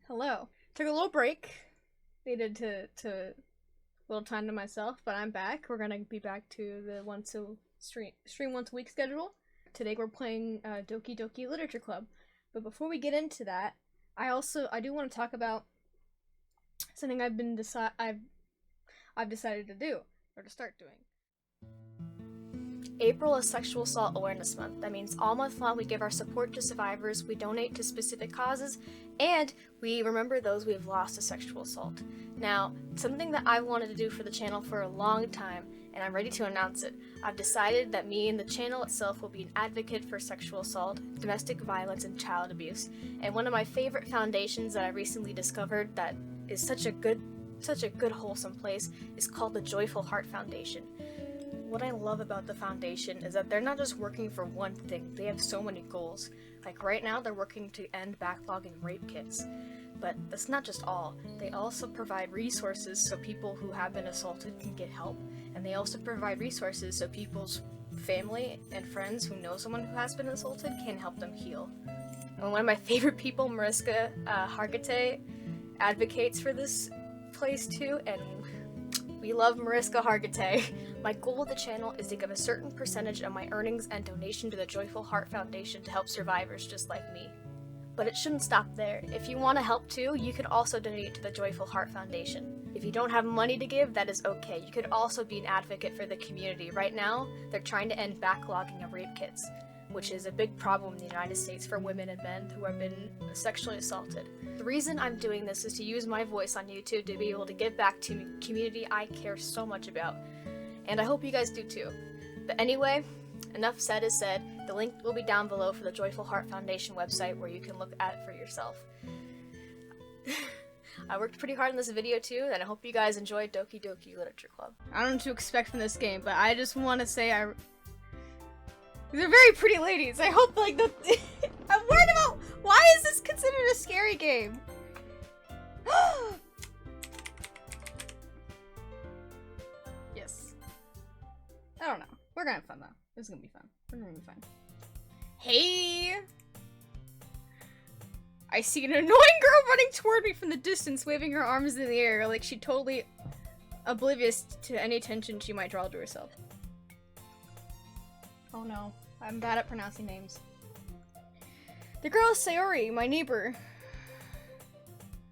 Hello. Took a little break. Needed to a little time to myself, but I'm back. We're gonna be back to the stream once a week schedule. Today we're playing Doki Doki Literature Club. But before we get into that, I do want to talk about something I've decided to do or to start doing. April is Sexual Assault Awareness Month. That means all month long we give our support to survivors, we donate to specific causes, and we remember those we have lost to sexual assault. Now, something that I've wanted to do for the channel for a long time, and I'm ready to announce it. I've decided that me and the channel itself will be an advocate for sexual assault, domestic violence, and child abuse. And one of my favorite foundations that I recently discovered that is such a good wholesome place is called the Joyful Heart Foundation. What I love about the foundation is that they're not just working for one thing, they have so many goals. Like right now they're working to end backlogging rape kits. But that's not just all. They also provide resources so people who have been assaulted can get help. And they also provide resources so people's family and friends who know someone who has been assaulted can help them heal. And one of my favorite people, Mariska Hargitay, advocates for this place too, and we love Mariska Hargitay. My goal with the channel is to give a certain percentage of my earnings and donation to the Joyful Heart Foundation to help survivors just like me. But it shouldn't stop there. If you want to help too, you could also donate to the Joyful Heart Foundation. If you don't have money to give, that is okay. You could also be an advocate for the community. Right now, they're trying to end backlogging of rape kits, which is a big problem in the United States for women and men who have been sexually assaulted. The reason I'm doing this is to use my voice on YouTube to be able to give back to a community I care so much about. And I hope you guys do too. But anyway, enough said is said. The link will be down below for the Joyful Heart Foundation website where you can look at it for yourself. I worked pretty hard on this video too, and I hope you guys enjoyed Doki Doki Literature Club. I don't know what to expect from this game, but I just want to say they're very pretty ladies. I hope I'm worried about why is this considered a scary game? Yes. I don't know. We're gonna have fun though. This is gonna be fun. We're gonna be fine. Hey! I see an annoying girl running toward me from the distance, waving her arms in the air like she's totally oblivious to any attention she might draw to herself. Oh no, I'm bad at pronouncing names. The girl is Sayori, my neighbor.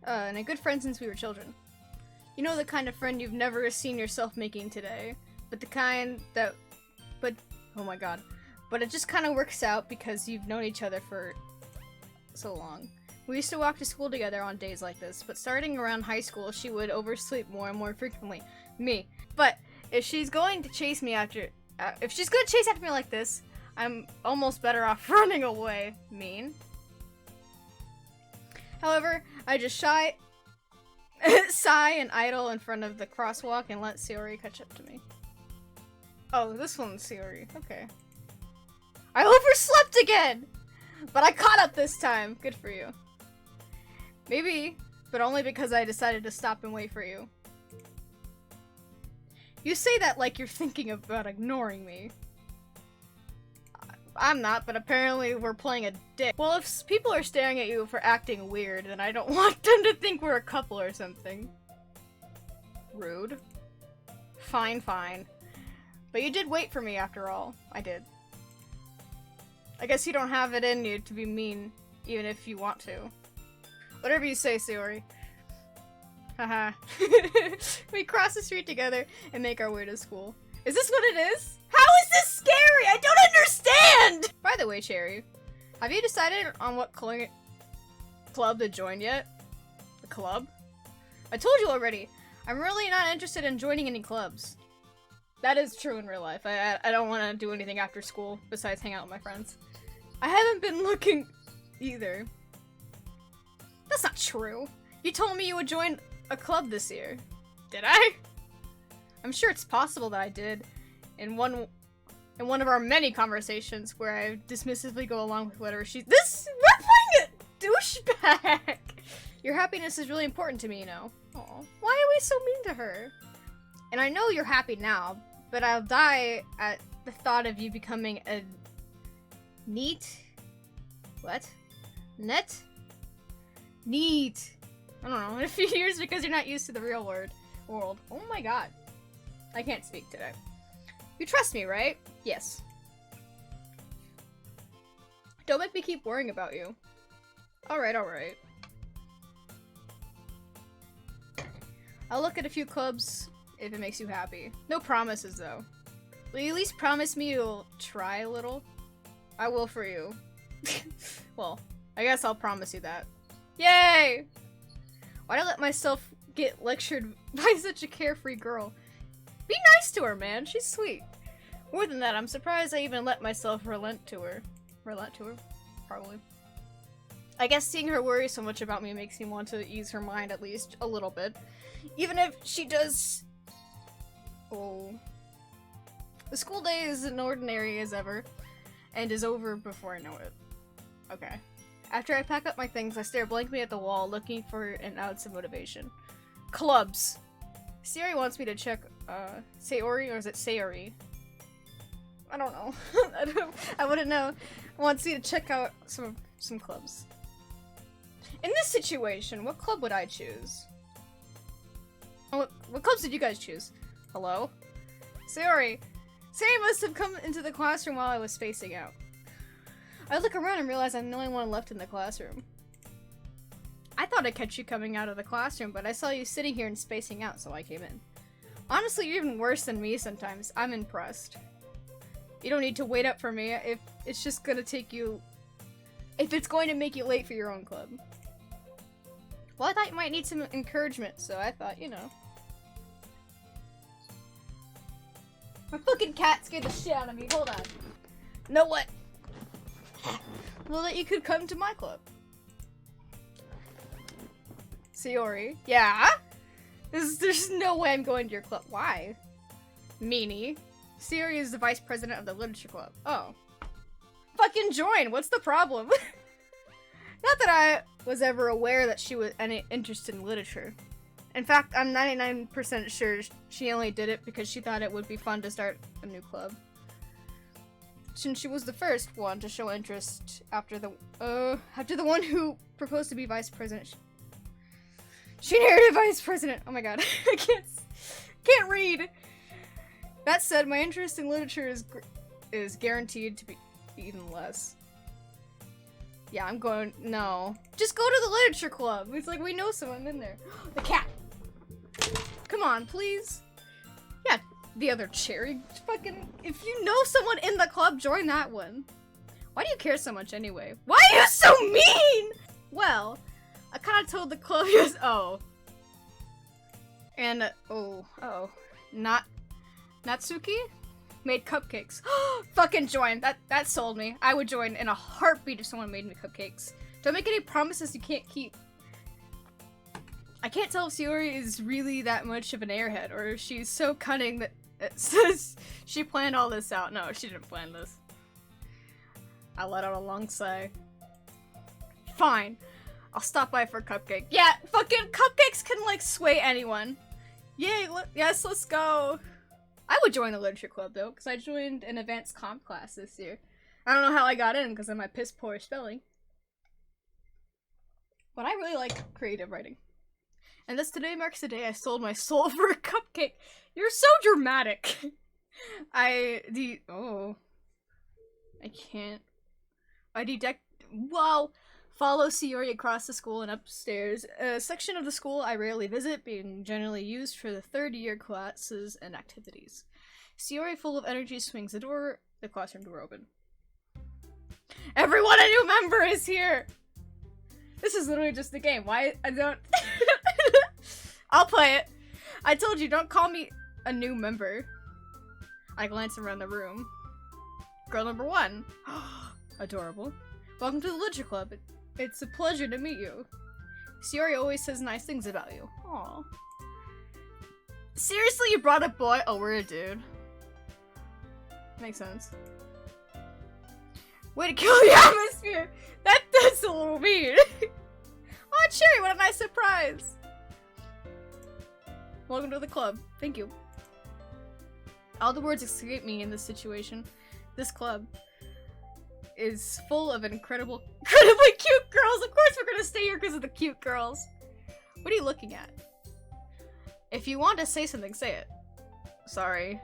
And a good friend since we were children. You know, the kind of friend you've never seen yourself making today. But the kind that... oh my god. But it just kind of works out because you've known each other for so long. We used to walk to school together on days like this, but starting around high school, she would oversleep more and more frequently. Me. But if she's going to chase me after... if she's gonna chase after me like this, I'm almost better off running away. Mean. However, I just sigh and idle in front of the crosswalk and let Sayori catch up to me. Oh, this one's Sayori. Okay. I overslept again! But I caught up this time. Good for you. Maybe, but only because I decided to stop and wait for you. You say that like you're thinking about ignoring me. I'm not, but apparently we're playing a dick. Well, if people are staring at you for acting weird, then I don't want them to think we're a couple or something. Rude. Fine, fine. But you did wait for me after all. I did. I guess you don't have it in you to be mean, even if you want to. Whatever you say, Sayori. Haha. We cross the street together and make our way to school. Is this what it is? How is this scary? I don't understand! By the way, Cherry, have you decided on what club to join yet? The club? I told you already. I'm really not interested in joining any clubs. That is true in real life. I don't want to do anything after school besides hang out with my friends. I haven't been looking either. That's not true. You told me you would join a club this year. Did I? I'm sure it's possible that I did. In one of our many conversations where I dismissively go along with whatever we're playing a douchebag! Your happiness is really important to me, you know. Aw, why are we so mean to her? And I know you're happy now, but I'll die at the thought of you becoming a... neat? What? Net? Neat. I don't know, in a few years because you're not used to the real world. Oh my god. I can't speak today. You trust me, right? Yes. Don't make me keep worrying about you. Alright, alright. I'll look at a few clubs if it makes you happy. No promises, though. Will you at least promise me you'll try a little? I will for you. Well, I guess I'll promise you that. Yay! Why'd I let myself get lectured by such a carefree girl? Be nice to her, man. She's sweet. More than that, I'm surprised I even let myself relent to her. Relent to her? Probably. I guess seeing her worry so much about me makes me want to ease her mind at least a little bit. Even if she does... Oh. The school day is as ordinary as ever, and is over before I know it. Okay. After I pack up my things, I stare blankly at the wall, looking for an ounce of motivation. Clubs! Sayori wants me to check, Sayori, or is it Sayori? I don't know. I wouldn't know. Wants me to check out some clubs. In this situation, what club would I choose? Oh, what clubs did you guys choose? Hello? Sayori! Sayori must have come into the classroom while I was spacing out. I look around and realize I'm the only one left in the classroom. I thought I'd catch you coming out of the classroom, but I saw you sitting here and spacing out, so I came in. Honestly, you're even worse than me sometimes. I'm impressed. You don't need to wait up for me if it's just gonna take you... If it's going to make you late for your own club. Well, I thought you might need some encouragement, so I thought, you know. My fucking cat scared the shit out of me. Hold on. Know what? Well, that you could come to my club. Sayori. Yeah? There's no way I'm going to your club. Why? Meanie. Sayori is the vice president of the literature club. Oh. Fucking join! What's the problem? Not that I was ever aware that she was any interested in literature. In fact, I'm 99% sure she only did it because she thought it would be fun to start a new club. Since she was the first one to show interest after the one who proposed to be vice president. She inherited vice president. Oh my god, I can't read. That said, my interest in literature is guaranteed to be even less. Yeah, I'm going. No, just go to the literature club. It's like we know someone in there. The cat. Come on, please. Yeah, the other cherry. Fucking. If you know someone in the club, join that one. Why do you care so much anyway? Why are you so mean? Well, I kind of told the club he was. Oh. And Natsuki made cupcakes. Fucking join. That sold me. I would join in a heartbeat if someone made me cupcakes. Don't make any promises you can't keep. I can't tell if Sayori is really that much of an airhead, or if she's so cunning that it says she planned all this out. No, she didn't plan this. I let out a long sigh. Fine. I'll stop by for a cupcake. Yeah, fucking cupcakes can, like, sway anyone. Yay, yes, let's go. I would join the literature club, though, because I joined an advanced comp class this year. I don't know how I got in, because of my piss-poor spelling. But I really like creative writing. And this today marks the day I sold my soul for a cupcake. You're so dramatic. I can't. Wow. Follow Sayori across the school and upstairs. A section of the school I rarely visit, being generally used for the third-year classes and activities. Sayori, full of energy, swings the classroom door open. Everyone, a new member is here! This is literally just a game. Why? I don't... I'll play it. I told you, don't call me a new member. I glance around the room. Girl number 1. Adorable. Welcome to the literature club. It's a pleasure to meet you. Sayori always says nice things about you. Aww. Seriously, you brought a boy? Oh, we're a dude. Makes sense. Way to kill the atmosphere! That's a little weird. Oh, Cherry, what a nice surprise! Welcome to the club. Thank you. All the words escape me in this situation. This club is full of incredibly cute girls. Of course we're gonna stay here because of the cute girls. What are you looking at? If you want to say something, say it. Sorry.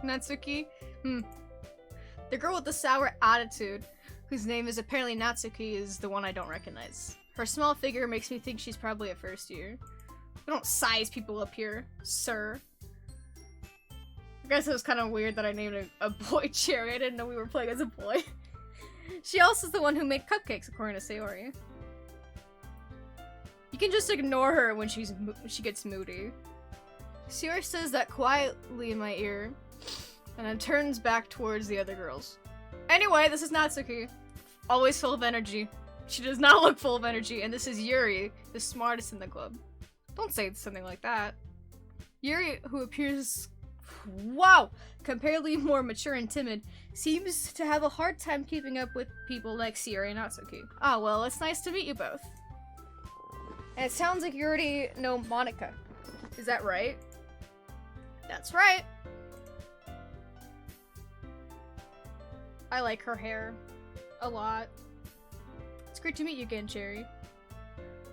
Natsuki? The girl with the sour attitude, whose name is apparently Natsuki, is the one I don't recognize. Her small figure makes me think she's probably a first year. We don't size people up here, sir. I guess it was kind of weird that I named a boy Cherry. I didn't know we were playing as a boy. She also is the one who made cupcakes, according to Sayori. You can just ignore her when she gets moody. Sayori says that quietly in my ear, and then turns back towards the other girls. Anyway, this is Natsuki. Always full of energy. She does not look full of energy, and this is Yuri, the smartest in the club. Don't say something like that. Yuri, who appears, wow, comparatively more mature and timid, seems to have a hard time keeping up with people like Sayori and Natsuki. Ah, well, it's nice to meet you both. And it sounds like you already know Monika. Is that right? That's right. I like her hair a lot. It's great to meet you again, Cherry.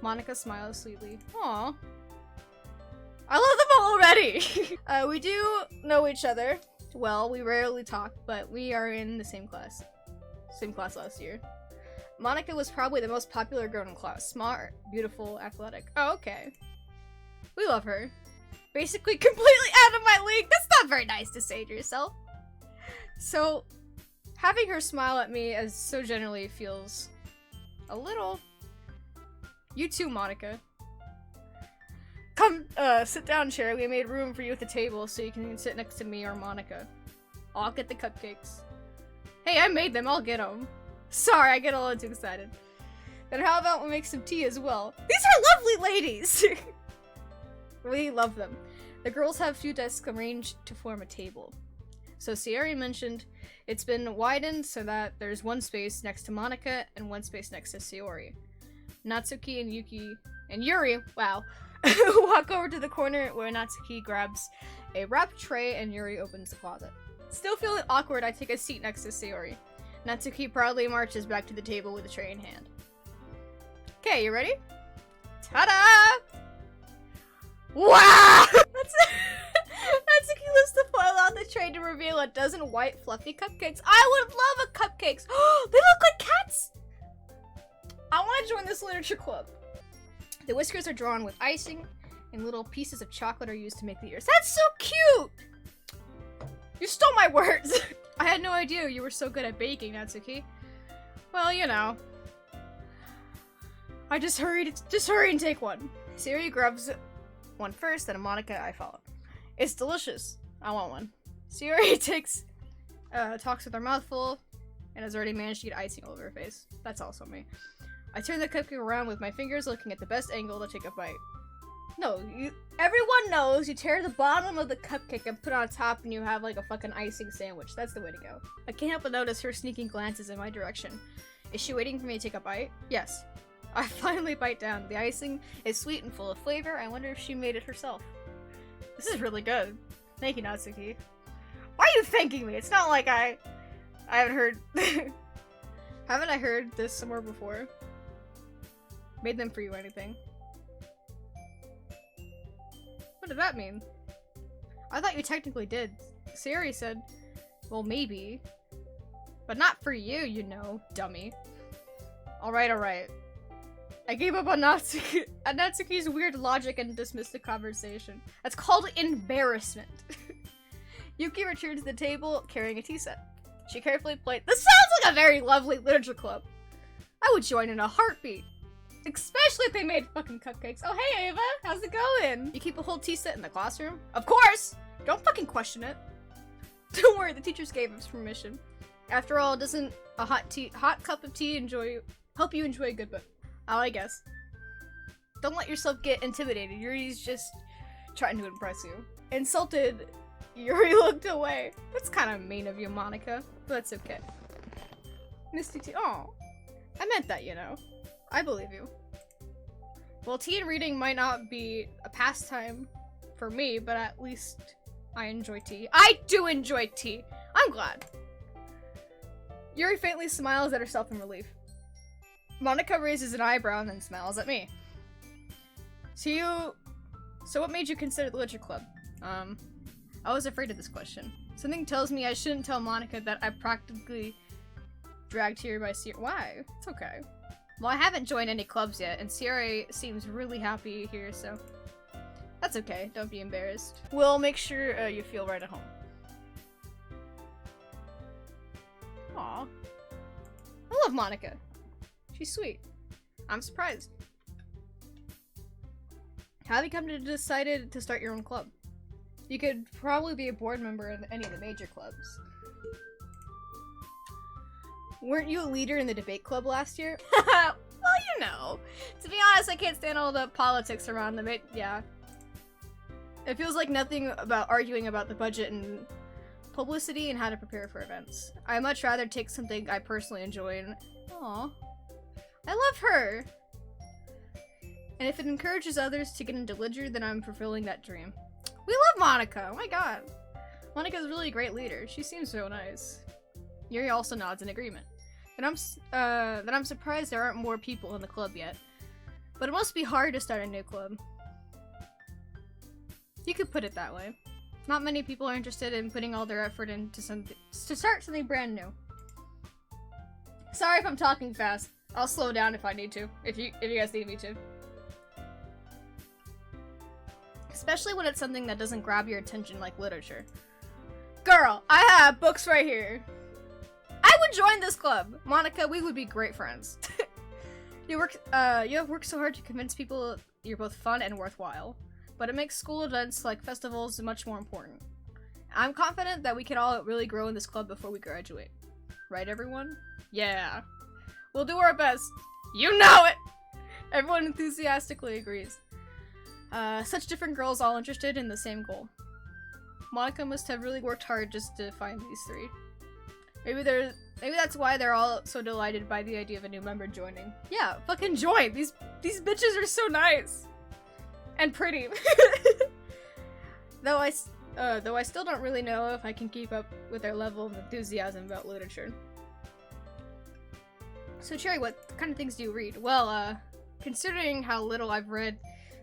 Monika smiles sweetly. Aw. I love them all already! We do know each other. Well, we rarely talk, but we are in the same class. Same class last year. Monika was probably the most popular girl in class. Smart, beautiful, athletic. Oh, okay. We love her. Basically completely out of my league. That's not very nice to say to yourself. So, having her smile at me as so generally feels a little... You too, Monika. Come, sit down, Cherry. We made room for you at the table so you can sit next to me or Monika. I'll get the cupcakes. Hey, I made them. I'll get them. Sorry, I get a little too excited. Then how about we make some tea as well? These are lovely ladies! We love them. The girls have a few desks arranged to form a table. So Sayori mentioned it's been widened so that there's one space next to Monika and one space next to Sayori. Natsuki and Yuki and Yuri, wow, walk over to the corner where Natsuki grabs a wrapped tray and Yuri opens the closet. Still feeling awkward, I take a seat next to Sayori. Natsuki proudly marches back to the table with a tray in hand. Okay, you ready? Ta-da! Wow! Natsuki lifts the foil on the tray to reveal a dozen white, fluffy cupcakes. I would love a cupcakes! They look like cats! I want to join this literature club. The whiskers are drawn with icing, and little pieces of chocolate are used to make the ears. That's so cute! You stole my words! I had no idea you were so good at baking, Natsuki. Well, you know. I just hurry and take one. Sayori grabs one first, then a Monika, I follow. It's delicious. I want one. Sayori talks with her mouth full, and has already managed to get icing all over her face. That's also me. I turn the cupcake around with my fingers, looking at the best angle to take a bite. No, everyone knows you tear the bottom of the cupcake and put it on top and you have like a fucking icing sandwich. That's the way to go. I can't help but notice her sneaking glances in my direction. Is she waiting for me to take a bite? Yes. I finally bite down. The icing is sweet and full of flavor. I wonder if she made it herself. This is really good. Thank you, Natsuki. Why are you thanking me? It's not like I haven't heard... Haven't I heard this somewhere before? Made them for you or anything. What did that mean? I thought you technically did. Sayori said, well, maybe. But not for you, you know, dummy. Alright, alright. I gave up on Natsuki's weird logic and dismissed the conversation. That's called embarrassment. Yuki returns to the table, carrying a tea set. She carefully played. This sounds like a very lovely literature club. I would join in a heartbeat. Especially if they made fucking cupcakes. Oh, hey, Ava. How's it going? You keep a whole tea set in the classroom? Of course! Don't fucking question it. Don't worry, the teachers gave us permission. After all, doesn't a hot cup of tea help you enjoy a good book? Oh, I guess. Don't let yourself get intimidated. Yuri's just trying to impress you. Insulted, Yuri looked away. That's kind of mean of you, Monika. But that's okay. Misty tea. Oh, I meant that, you know. I believe you. Well, tea and reading might not be a pastime for me, but at least I enjoy tea. I do enjoy tea! I'm glad. Yuri faintly smiles at herself in relief. Monika raises an eyebrow and then smiles at me. So what made you consider the literature club? I was afraid of this question. Something tells me I shouldn't tell Monica that I practically dragged here by Sierra. Why? It's okay. Well, I haven't joined any clubs yet, and Sierra seems really happy here, so that's okay. Don't be embarrassed. We'll make sure you feel right at home. Aw. I love Monica. She's sweet. I'm surprised. How have you come to decided to start your own club? You could probably be a board member in any of the major clubs. Weren't you a leader in the debate club last year? Well, you know. To be honest, I can't stand all the politics around them. Yeah. It feels like nothing about arguing about the budget and publicity and how to prepare for events. I'd much rather take something I personally enjoy and... Aw. I love her! And if it encourages others to get into literature, then I'm fulfilling that dream. We love Monica! Oh my god. Monica's really a great leader. She seems so nice. Yuri also nods in agreement. And I'm surprised there aren't more people in the club yet. But it must be hard to start a new club. You could put it that way. Not many people are interested in putting all their effort into something to start something brand new. Sorry if I'm talking fast. I'll slow down if I need to. If you guys need me to. Especially when it's something that doesn't grab your attention like literature. Girl, I have books right here. I would join this club. Monica, we would be great friends. You have worked so hard to convince people you're both fun and worthwhile. But it makes school events like festivals much more important. I'm confident that we can all really grow in this club before we graduate. Right, everyone? Yeah. We'll do our best. You know it! Everyone enthusiastically agrees. Such different girls all interested in the same goal. Monica must have really worked hard just to find these three. Maybe that's why they're all so delighted by the idea of a new member joining. Yeah, fucking join! These bitches are so nice! And pretty. Though I still don't really know if I can keep up with their level of enthusiasm about literature. So Cherry, what kind of things do you read? Well, considering how little I've read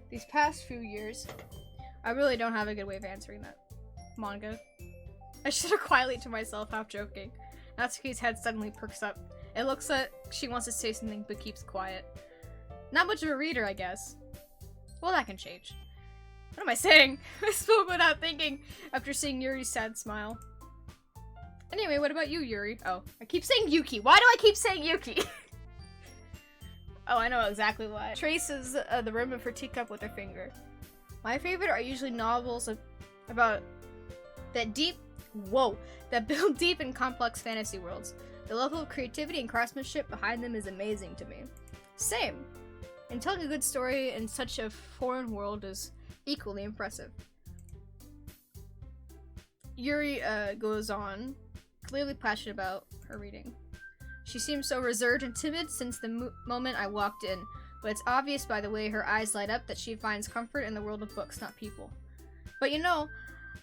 these past few years, I really don't have a good way of answering that. Manga. I shudder quietly to myself, half joking. Natsuki's head suddenly perks up. It looks like she wants to say something but keeps quiet. Not much of a reader, I guess. Well, that can change. What am I saying? I spoke without thinking after seeing Yuri's sad smile. Anyway, what about you, Yuri? Oh, I keep saying Yuki. Why do I keep saying Yuki? Oh, I know exactly why. Traces the rim of her teacup with her finger. My favorite are usually novels about that build deep and complex fantasy worlds. The level of creativity and craftsmanship behind them is amazing to me. Same. And telling a good story in such a foreign world is equally impressive. Yuri goes on, clearly passionate about her reading. She seems so reserved and timid since the moment I walked in, but it's obvious by the way her eyes light up that she finds comfort in the world of books, not people. But you know,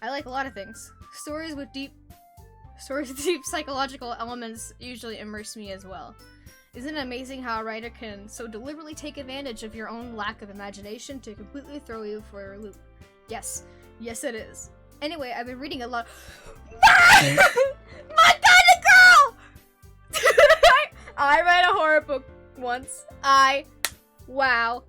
I like a lot of things. Stories with deep psychological elements usually immerse me as well. Isn't it amazing how a writer can so deliberately take advantage of your own lack of imagination to completely throw you for a loop? Yes. Yes, it is. Anyway, I've been reading a lot. My kind of girl! I read a horror book once. Wow.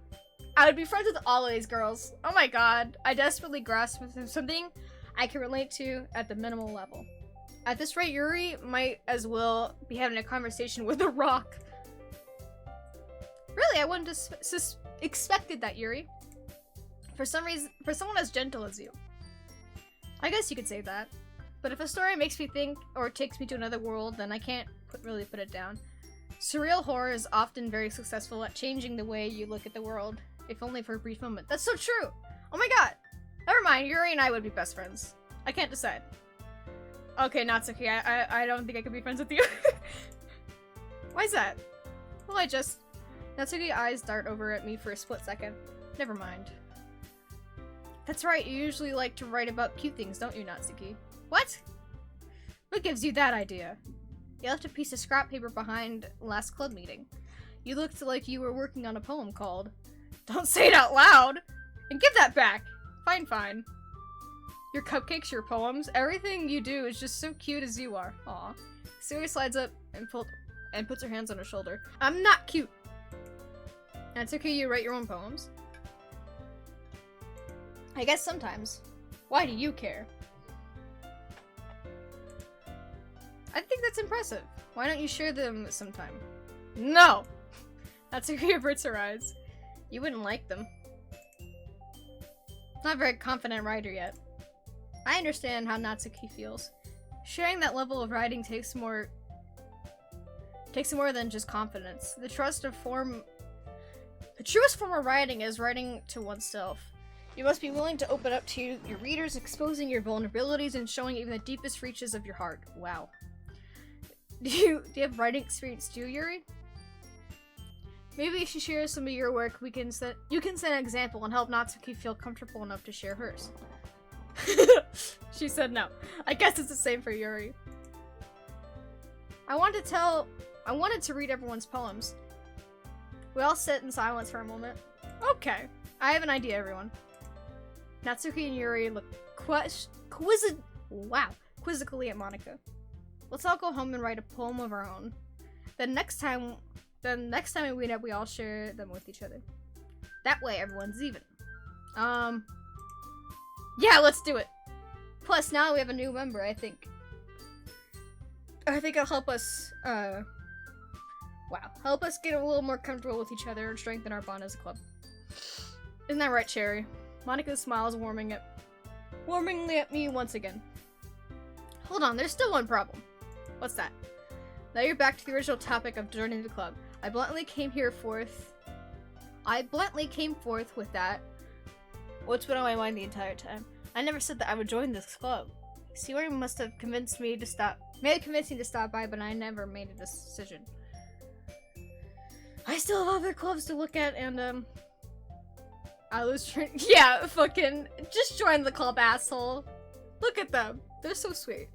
I would be friends with all of these girls. Oh my god. I desperately grasp something I can relate to at the minimal level. At this rate, Yuri might as well be having a conversation with a rock. Really, I wouldn't have expected that, Yuri. For some reason, for someone as gentle as you. I guess you could say that. But if a story makes me think or takes me to another world, then I can't really put it down. Surreal horror is often very successful at changing the way you look at the world, if only for a brief moment. That's so true! Oh my god! Never mind, Yuri and I would be best friends. I can't decide. Okay, Natsuki, I don't think I could be friends with you. Why is that? Well, Natsuki's eyes dart over at me for a split second. Never mind. That's right, you usually like to write about cute things, don't you, Natsuki? What? What gives you that idea? You left a piece of scrap paper behind last club meeting. You looked like you were working on a poem called Don't say it out loud! And give that back! Fine, fine. Your cupcakes, your poems, everything you do is just so cute as you are. Aw. Sayori slides up and puts her hands on her shoulder. I'm not cute! That's okay, you write your own poems. I guess sometimes. Why do you care? I think that's impressive. Why don't you share them sometime? No! Natsuki averts her eyes. You wouldn't like them. Not a very confident writer yet. I understand how Natsuki feels. Sharing that level of writing takes more than just confidence. The truest form of writing is writing to oneself. You must be willing to open up to your readers, exposing your vulnerabilities and showing even the deepest reaches of your heart. Wow. Do you have writing experience too, Yuri? Maybe if you share some of your work, you can set an example and help Natsuki feel comfortable enough to share hers. She said no. I guess it's the same for Yuri. I wanted to read everyone's poems. We all sit in silence for a moment. Okay, I have an idea, everyone. Natsuki and Yuri look quizzically at Monika. Let's all go home and write a poem of our own. Then next time we meet up, we all share them with each other. That way, everyone's even. Yeah, let's do it. Plus, now we have a new member. I think it'll help us. Help us get a little more comfortable with each other and strengthen our bond as a club. Isn't that right, Cherry? Monica smiles warmingly at me once again. Hold on, there's still one problem. What's that? Now you're back to the original topic of joining the club. I bluntly came forth with that. What's been on my mind the entire time? I never said that I would join this club. Sayori must have convinced me to stop by, but I never made a decision. I still have other clubs to look at, and I was yeah, fucking just join the club, asshole. Look at them. They're so sweet.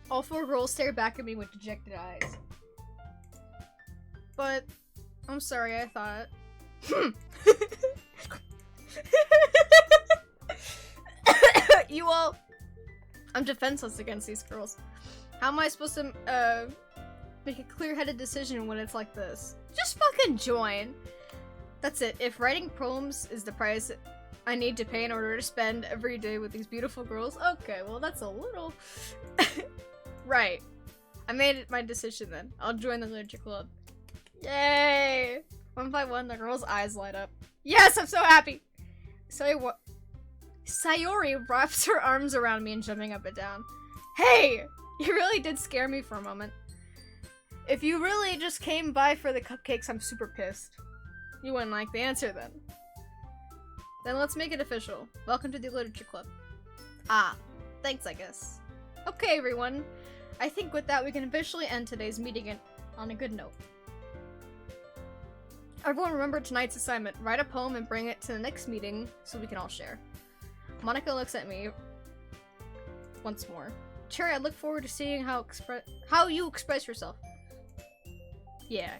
All four girls stare back at me with dejected eyes. But I'm sorry, I thought. You all, I'm defenseless against these girls. How am I supposed to make a clear-headed decision when it's like this? Just fucking join. That's it. If writing poems is the price I need to pay in order to spend every day with these beautiful girls, okay, well that's a little... Right. I made my decision then. I'll join the literature club. Yay! One by one, the girl's eyes light up. Yes, I'm so happy! Sayori wraps her arms around me and jumping up and down. Hey! You really did scare me for a moment. If you really just came by for the cupcakes, I'm super pissed. You wouldn't like the answer then. Then let's make it official. Welcome to the literature club. Ah, thanks I guess. Okay everyone, I think with that we can officially end today's meeting on a good note. Everyone remember tonight's assignment. Write a poem and bring it to the next meeting so we can all share. Monika looks at me once more. Cherry, I look forward to seeing how you express yourself. Yeah.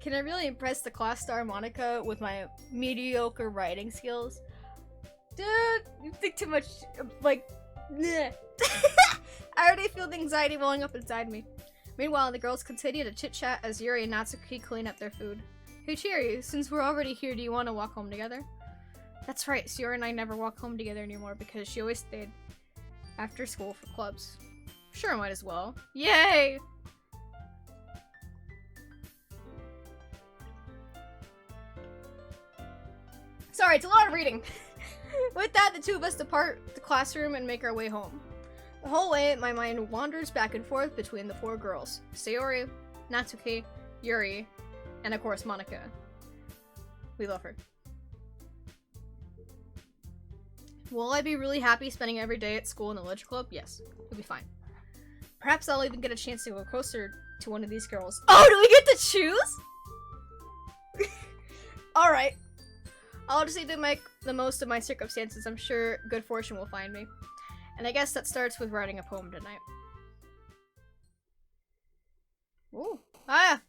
Can I really impress the class star Monika with my mediocre writing skills? Dude, you think too much, like, bleh. I already feel the anxiety welling up inside me. Meanwhile, the girls continue to chit-chat as Yuri and Natsuki clean up their food. Hey Cherry, since we're already here, do you want to walk home together? That's right, Sayori and I never walk home together anymore because she always stayed after school for clubs. Sure, might as well. Yay! Sorry, it's a lot of reading. With that, the two of us depart the classroom and make our way home. The whole way, my mind wanders back and forth between the four girls. Sayori, Natsuki, Yuri, and of course Monika. We love her. Will I be really happy spending every day at school in the literature club? Yes, it'll be fine. Perhaps I'll even get a chance to go closer to one of these girls. Oh, do we get to choose? Alright. I'll just need to make the most of my circumstances. I'm sure good fortune will find me. And I guess that starts with writing a poem tonight. Ooh. Ah!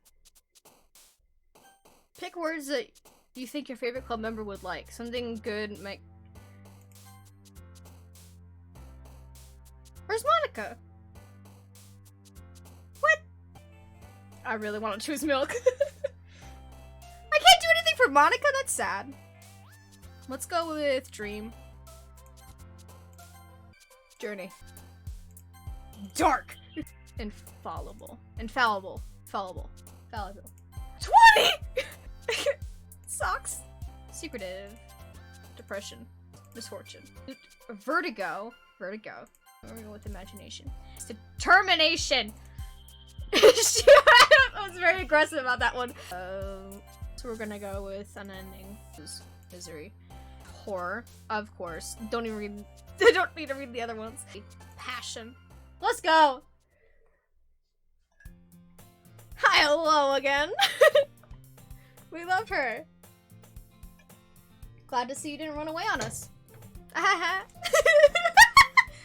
Pick words that you think your favorite club member would like. Something good make. Where's Monica? What? I really want to choose milk. I can't do anything for Monica? That's sad. Let's go with dream. Journey. Dark. Infallible. Infallible. Fallible. Fallible. 20! Sucks. Secretive. Depression. Misfortune. Vertigo. Vertigo. We're gonna go with imagination. It's determination! I was very aggressive about that one. So we're gonna go with unending. Misery. Horror. Of course. Don't even read. I don't need to read the other ones. Passion. Let's go! Hi, hello again. We love her. Glad to see you didn't run away on us.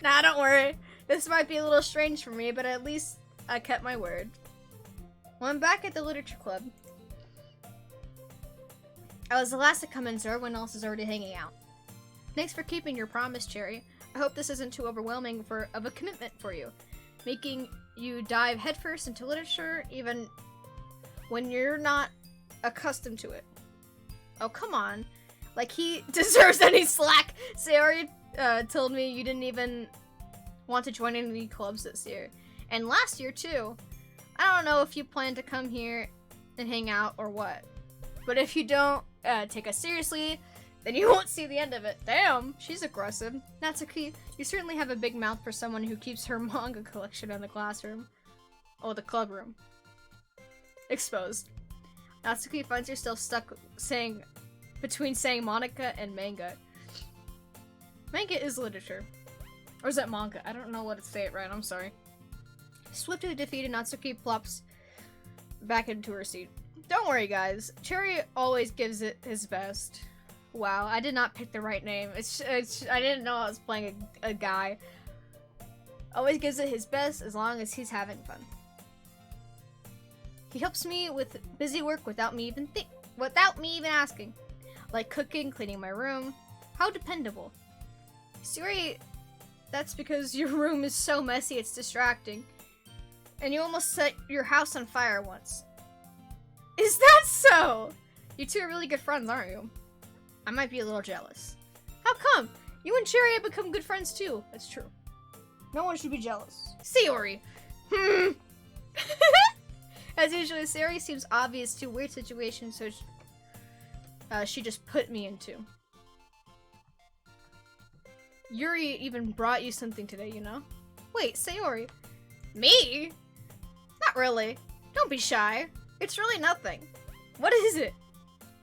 Nah, don't worry. This might be a little strange for me, but at least I kept my word. Well, I'm back at the literature club. I was the last to come in, so everyone else is already hanging out. Thanks for keeping your promise, Cherry. I hope this isn't too overwhelming of a commitment for you. Making you dive headfirst into literature, even when you're not accustomed to it. Oh, come on. Like he deserves any slack. Sayori told me you didn't even want to join any clubs this year. And last year, too. I don't know if you plan to come here and hang out or what. But if you don't take us seriously, then you won't see the end of it. Damn, she's aggressive. Natsuki, you certainly have a big mouth for someone who keeps her manga collection in the classroom. Oh, the club room. Exposed. Natsuki finds herself stuck between saying Monica and manga. Manga is literature. Or is that manga? I don't know what to say it right, I'm sorry. Swiftly defeated, Natsuki plops back into her seat. Don't worry, guys. Cherry always gives it his best. Wow, I did not pick the right name. I didn't know I was playing a guy. Always gives it his best as long as he's having fun. He helps me with busy work without me even asking. Like cooking, cleaning my room. How dependable. Siri, that's because your room is so messy it's distracting. And you almost set your house on fire once. Is that so? You two are really good friends, aren't you? I might be a little jealous. How come? You and Cherry have become good friends too. That's true. No one should be jealous. Sayori. As usual, Sayori seems obvious to weird situations, so she just put me into. Yuri even brought you something today, you know? Wait, Sayori. Me? Not really. Don't be shy. It's really nothing. What is it?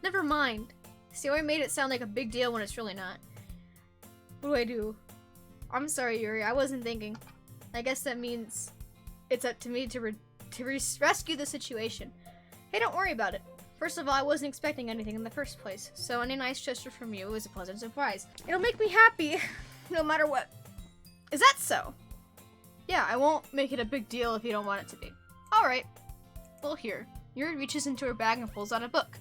Never mind. Sayori made it sound like a big deal when it's really not. What do I do? I'm sorry, Yuri. I wasn't thinking. I guess that means it's up to me to rescue the situation. Hey, don't worry about it. First of all, I wasn't expecting anything in the first place, so any nice gesture from you is a pleasant surprise. It'll make me happy, no matter what. Is that so? Yeah, I won't make it a big deal if you don't want it to be. Alright. Well, here. Yuri reaches into her bag and pulls out a book.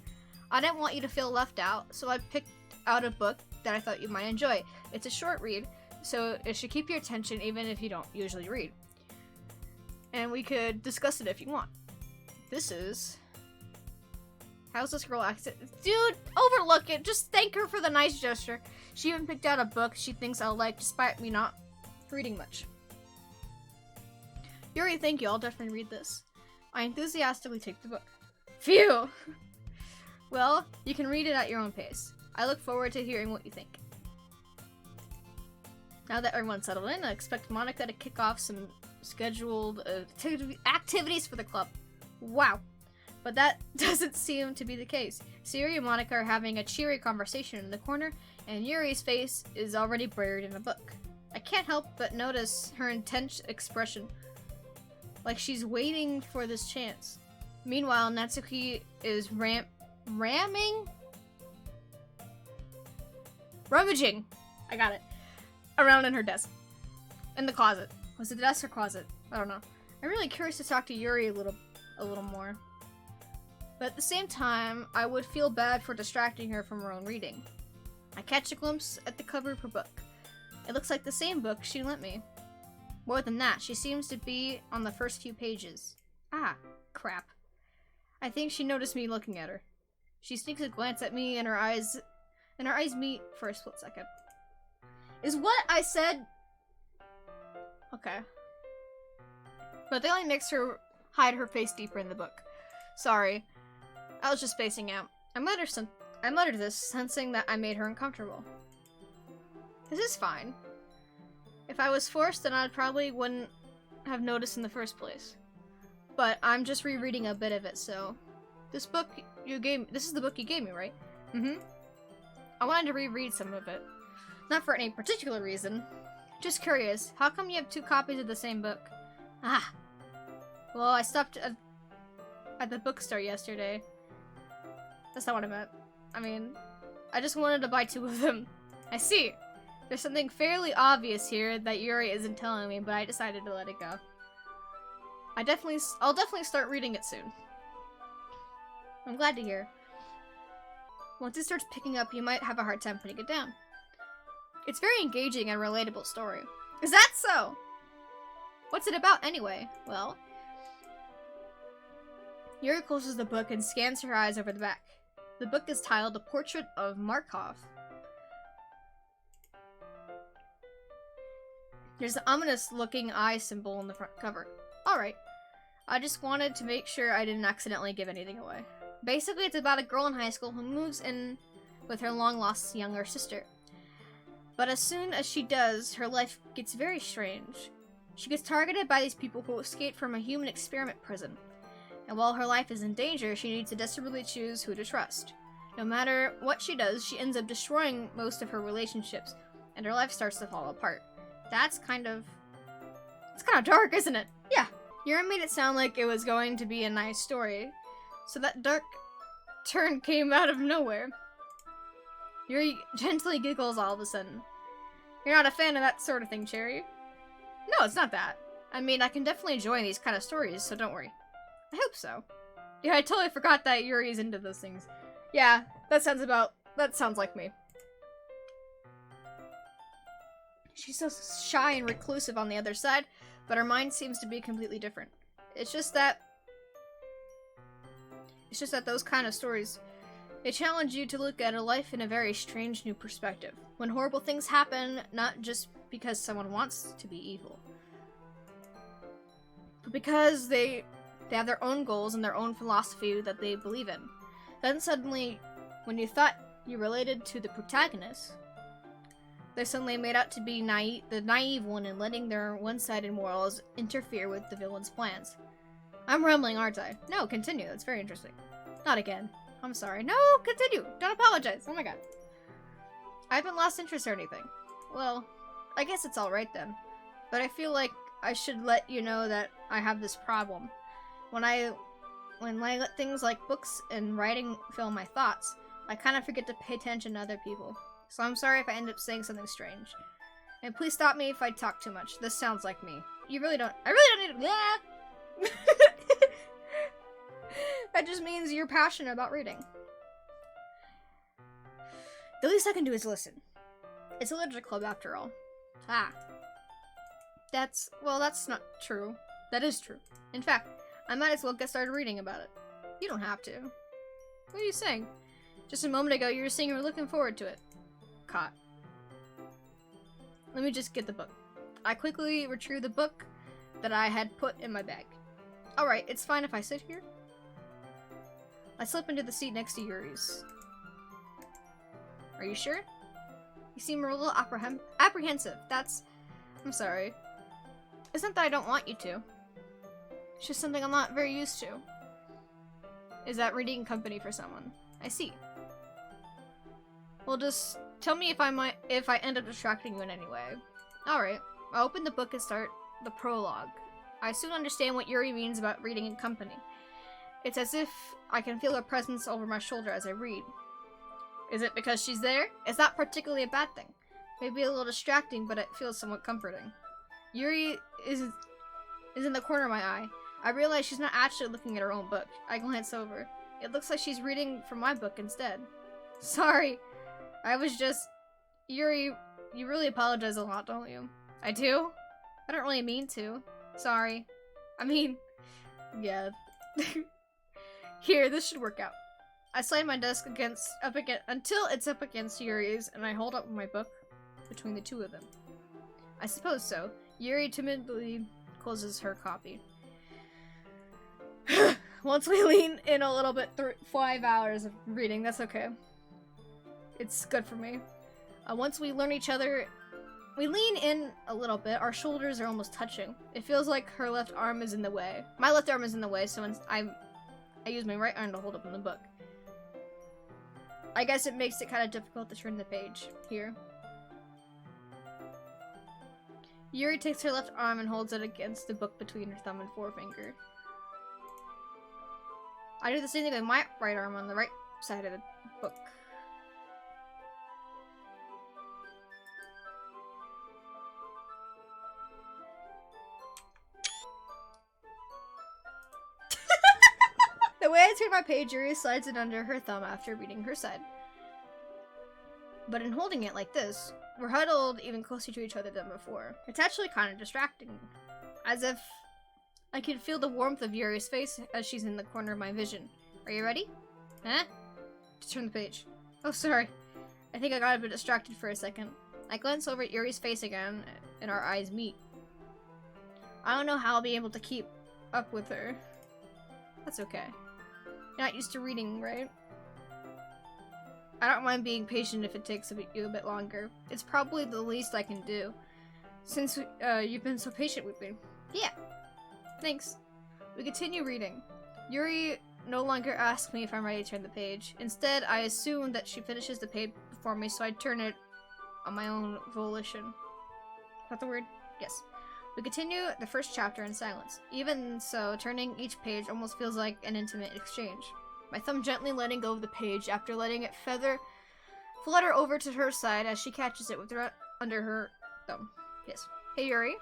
I didn't want you to feel left out, so I picked out a book that I thought you might enjoy. It's a short read, so it should keep your attention even if you don't usually read. And we could discuss it if you want. This is... How's this girl accent? Dude, overlook it. Just thank her for the nice gesture. She even picked out a book she thinks I'll like despite me not reading much. Yuri, thank you. I'll definitely read this. I enthusiastically take the book. Phew! Well, you can read it at your own pace. I look forward to hearing what you think. Now that everyone's settled in, I expect Monica to kick off some scheduled activities for the club. Wow. But that doesn't seem to be the case. Sayori and Monica are having a cheery conversation in the corner, and Yuri's face is already buried in a book. I can't help but notice her intense expression, like she's waiting for this chance. Meanwhile, Natsuki is rummaging, I got it, around in her desk. In the closet. Was it the desk or closet? I don't know. I'm really curious to talk to Yuri a little more. but at the same time, I would feel bad for distracting her from her own reading. I catch a glimpse at the cover of her book. It looks like the same book she lent me. More than that, she seems to be on the first few pages. Ah, crap. I think she noticed me looking at her. She sneaks a glance at me and our eyes meet for a split second. Is what I said... Okay. But they only makes her hide her face deeper in the book. Sorry. I was just spacing out. I muttered this, sensing that I made her uncomfortable. This is fine. If I was forced, then I probably wouldn't have noticed in the first place. But I'm just rereading a bit of it, so... This is the book you gave me, right? Mm-hmm. I wanted to reread some of it. Not for any particular reason. Just curious, how come you have 2 copies of the same book? Ah. Well, I stopped at the bookstore yesterday. That's not what I meant. I mean, I just wanted to buy 2 of them. I see. There's something fairly obvious here that Yuri isn't telling me, but I decided to let it go. I'll definitely start reading it soon. I'm glad to hear. Once it starts picking up, you might have a hard time putting it down. It's a very engaging and relatable story. Is that so? What's it about anyway? Well, Yuri closes the book and scans her eyes over the back. The book is titled A Portrait of Markov. There's an ominous-looking eye symbol on the front cover. Alright. I just wanted to make sure I didn't accidentally give anything away. Basically, it's about a girl in high school who moves in with her long-lost younger sister. But as soon as she does, her life gets very strange. She gets targeted by these people who escaped from a human experiment prison. And while her life is in danger, she needs to desperately choose who to trust. No matter what she does, she ends up destroying most of her relationships, and her life starts to fall apart. It's kind of dark, isn't it? Yeah. Yuri made it sound like it was going to be a nice story, so that dark turn came out of nowhere. Yuri gently giggles all of a sudden. You're not a fan of that sort of thing, Cherry? No, it's not that. I mean, I can definitely enjoy these kind of stories, so don't worry. I hope so. Yeah, I totally forgot that Yuri's into those things. Yeah, that sounds like me. She's so shy and reclusive on the other side, but her mind seems to be completely different. It's just that those kind of stories, they challenge you to look at a life in a very strange new perspective. When horrible things happen, not just because someone wants to be evil, but because they have their own goals and their own philosophy that they believe in. Then suddenly, when you thought you related to the protagonist, they're suddenly made out to be the naive one and letting their one-sided morals interfere with the villain's plans. I'm rambling, aren't I? No, continue. That's very interesting. Not again. I'm sorry. No, continue. Don't apologize. Oh my god. I haven't lost interest or anything. Well, I guess it's alright then. But I feel like I should let you know that I have this problem. When I let things like books and writing fill my thoughts, I kind of forget to pay attention to other people. So I'm sorry if I end up saying something strange. And please stop me if I talk too much. This sounds like me. I really don't need to... Yeah! That just means you're passionate about reading. The least I can do is listen. It's a literature club after all. Ah. That's not true. That is true. In fact, I might as well get started reading about it. You don't have to. What are you saying? Just a moment ago you were saying you were looking forward to it. Caught. Let me just get the book. I quickly retrieved the book that I had put in my bag. Alright, it's fine if I sit here. I slip into the seat next to Yuri's. Are you sure? You seem a little apprehensive. I'm sorry. It's not that I don't want you to. It's just something I'm not very used to. Is that reading company for someone? I see. Well, just tell me if I end up distracting you in any way. Alright. I'll open the book and start the prologue. I soon understand what Yuri means about reading in company. It's as if I can feel her presence over my shoulder as I read. Is it because she's there? It's not particularly a bad thing. Maybe a little distracting, but it feels somewhat comforting. Yuri is in the corner of my eye. I realize she's not actually looking at her own book. I glance over. It looks like she's reading from my book instead. Sorry. I was just... Yuri, you really apologize a lot, don't you? I do? I don't really mean to. Sorry. I mean... Yeah. Here, this should work out. I slide my desk until it's up against Yuri's, and I hold up my book between the two of them. I suppose so. Yuri timidly closes her copy. Once we lean in a little bit, 5 hours of reading, that's okay. It's good for me. Once we learn each other, we lean in a little bit. Our shoulders are almost touching. It feels like her left arm is in the way. My left arm is in the way, so I use my right arm to hold up in the book. I guess it makes it kind of difficult to turn the page here. Yuri takes her left arm and holds it against the book between her thumb and forefinger. I do the same thing with my right arm on the right side of the book. The way I turn my page, Yuri slides it under her thumb after reading her side. But in holding it like this, we're huddled even closer to each other than before. It's actually kind of distracting. As if I can feel the warmth of Yuri's face as she's in the corner of my vision. Are you ready? Huh? Just turn the page. Oh, sorry. I think I got a bit distracted for a second. I glance over at Yuri's face again, and our eyes meet. I don't know how I'll be able to keep up with her. That's okay. You're not used to reading, right? I don't mind being patient if it takes you a bit longer. It's probably the least I can do. Since you've been so patient with me. Yeah. Thanks. We continue reading. Yuri no longer asks me if I'm ready to turn the page. Instead, I assume that she finishes the page before me, so I turn it on my own volition. Is that the word? Yes. We continue the first chapter in silence. Even so, turning each page almost feels like an intimate exchange. My thumb gently letting go of the page after letting it flutter over to her side as she catches it with under her thumb. Yes. Hey, Yuri.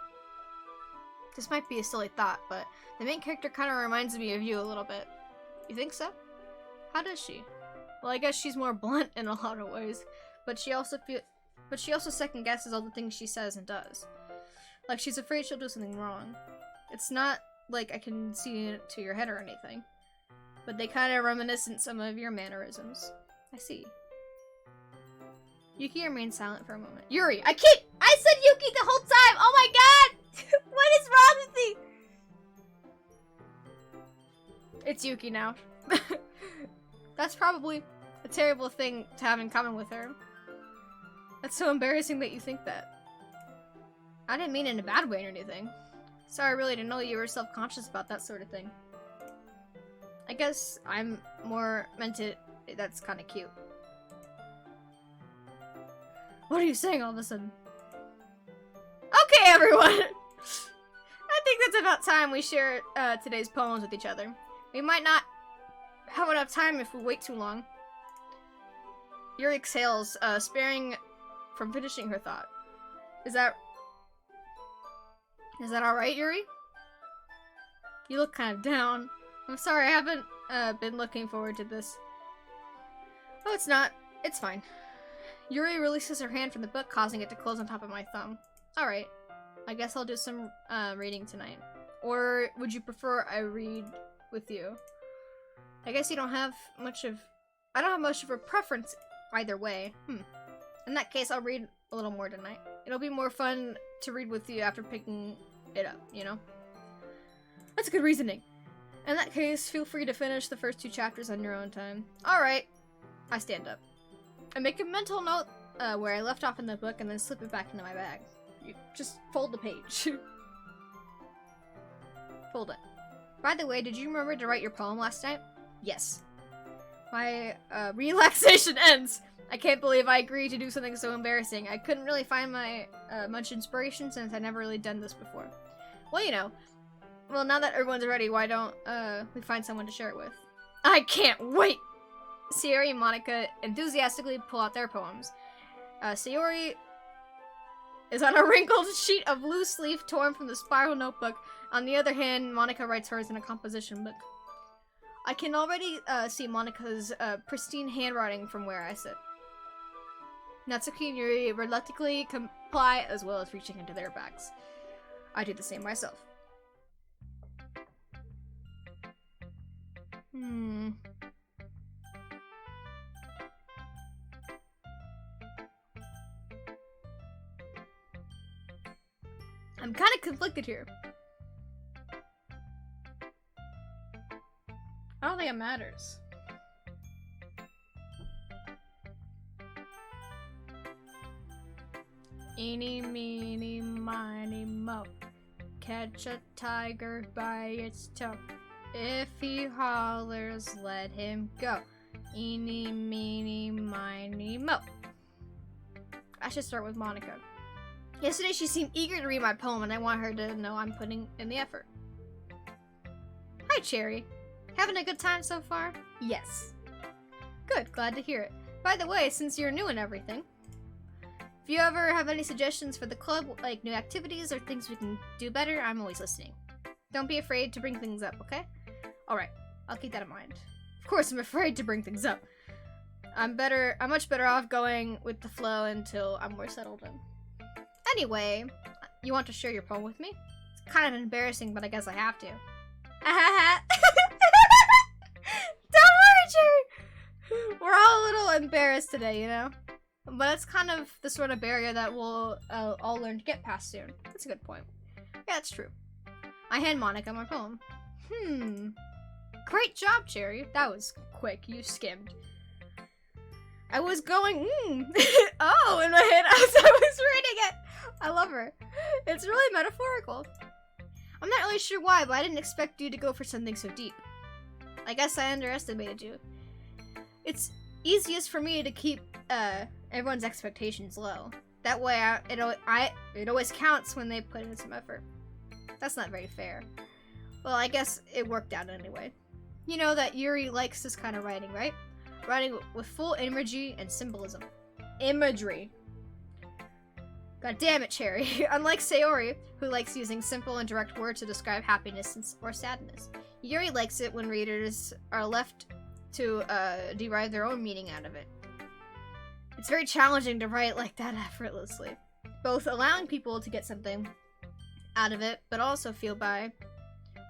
This might be a silly thought, but the main character kind of reminds me of you a little bit. You think so? How does she? Well, I guess she's more blunt in a lot of ways, but she also second guesses all the things she says and does. Like she's afraid she'll do something wrong. It's not like I can see into your head or anything, but they kind of reminiscent some of your mannerisms. I see. Yuki remained silent for a moment. Yuri, I said Yuki the whole time! Oh my god! What is wrong with me? It's Yuki now. That's probably a terrible thing to have in common with her. That's so embarrassing that you think that. I didn't mean it in a bad way or anything. Sorry really to know you were self-conscious about that sort of thing. I guess I'm more meant it. That's kind of cute. What are you saying all of a sudden? Okay, everyone! I think that's about time we share today's poems with each other. We might not have enough time if we wait too long. Yuri exhales, sparing from finishing her thought. Is that alright, Yuri? You look kind of down. I'm sorry, I haven't been looking forward to this. Oh, it's not. It's fine. Yuri releases her hand from the book, causing it to close on top of my thumb. Alright. I guess I'll do some reading tonight. Or would you prefer I read with you? I guess you don't have much of... I don't have much of a preference either way. In that case, I'll read a little more tonight. It'll be more fun to read with you after picking it up, you know? That's good reasoning. In that case, feel free to finish the first 2 chapters on your own time. Alright. I stand up. I make a mental note where I left off in the book and then slip it back into my bag. You just fold the page. Fold it. By the way, did you remember to write your poem last night? Yes. My relaxation ends. I can't believe I agreed to do something so embarrassing. I couldn't really find much inspiration since I'd never really done this before. Well, you know. Well, now that everyone's ready, why don't we find someone to share it with? I can't wait! Sayori and Monica enthusiastically pull out their poems. Sayori is on a wrinkled sheet of loose leaf torn from the spiral notebook. On the other hand, Monica writes hers in a composition book. I can already see Monika's pristine handwriting from where I sit. Natsuki and Yuri reluctantly comply, as well as reaching into their bags. I do the same myself. I'm kind of conflicted here. I don't think it matters. Eeny, meeny, miny, moe. Catch a tiger by its toe. If he hollers, let him go. Eeny, meeny, miny, moe. I should start with Monika. Yesterday she seemed eager to read my poem, and I want her to know I'm putting in the effort. Hi, Cherry. Having a good time so far? Yes. Good, glad to hear it. By the way, since you're new and everything, if you ever have any suggestions for the club, like new activities or things we can do better, I'm always listening. Don't be afraid to bring things up, okay? Alright, I'll keep that in mind. Of course, I'm afraid to bring things up. I'm much better off going with the flow until I'm more settled in. Anyway, you want to share your poem with me? It's kind of embarrassing, but I guess I have to. Don't worry, Cherry! We're all a little embarrassed today, you know? But it's kind of the sort of barrier that we'll all learn to get past soon. That's a good point. Yeah, that's true. I hand Monika my poem. Great job, Cherry. That was quick. You skimmed. I was going, oh, in my head as I was reading it. I love her. It's really metaphorical. I'm not really sure why, but I didn't expect you to go for something so deep. I guess I underestimated you. It's easiest for me to keep everyone's expectations low. That way, it always counts when they put in some effort. That's not very fair. Well, I guess it worked out anyway. You know that Yuri likes this kind of writing, right? Writing with full imagery and symbolism. Imagery. God damn it, Cherry. Unlike Sayori, who likes using simple and direct words to describe happiness or sadness, Yuri likes it when readers are left to derive their own meaning out of it. It's very challenging to write like that effortlessly, both allowing people to get something out of it, but also feel by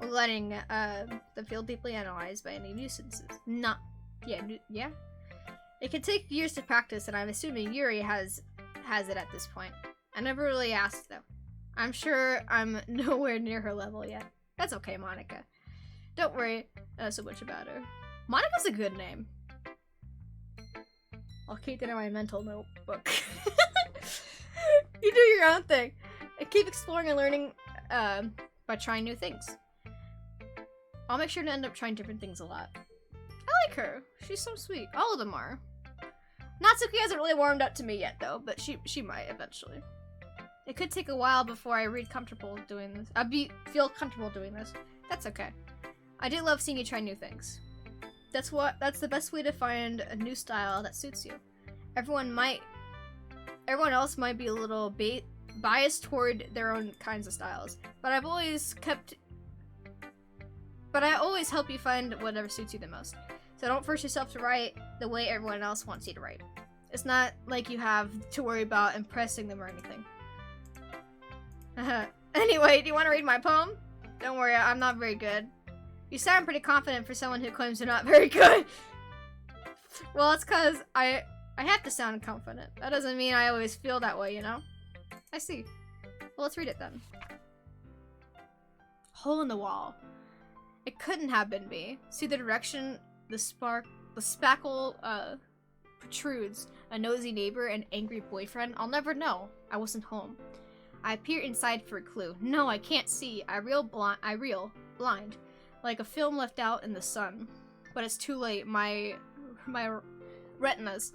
letting them feel deeply analyzed by any nuisances. Yeah. It can take years to practice, and I'm assuming Yuri has it at this point. I never really asked, though. I'm sure I'm nowhere near her level yet. That's okay, Monika. Don't worry so much about her. Monika's a good name. I'll keep that in my mental notebook. You do your own thing. And keep exploring and learning by trying new things. I'll make sure to end up trying different things a lot. I like her. She's so sweet. All of them are. Natsuki hasn't really warmed up to me yet, though, but she might eventually. It could take a while before I comfortable doing this. Feel comfortable doing this. That's okay. I do love seeing you try new things. That's the best way to find a new style that suits you. Everyone else might be a little biased toward their own kinds of styles, but I always help you find whatever suits you the most. So don't force yourself to write the way everyone else wants you to write. It's not like you have to worry about impressing them or anything. Anyway, do you want to read my poem? Don't worry, I'm not very good. You sound pretty confident for someone who claims they're not very good. Well, it's because I have to sound confident. That doesn't mean I always feel that way, you know? I see. Well, let's read it then. Hole in the wall. It couldn't have been me. See the direction the spackle protrudes. A nosy neighbor, an angry boyfriend. I'll never know. I wasn't home. I peer inside for a clue. No, I can't see. I reel blind. Like a film left out in the sun. But it's too late. My retinas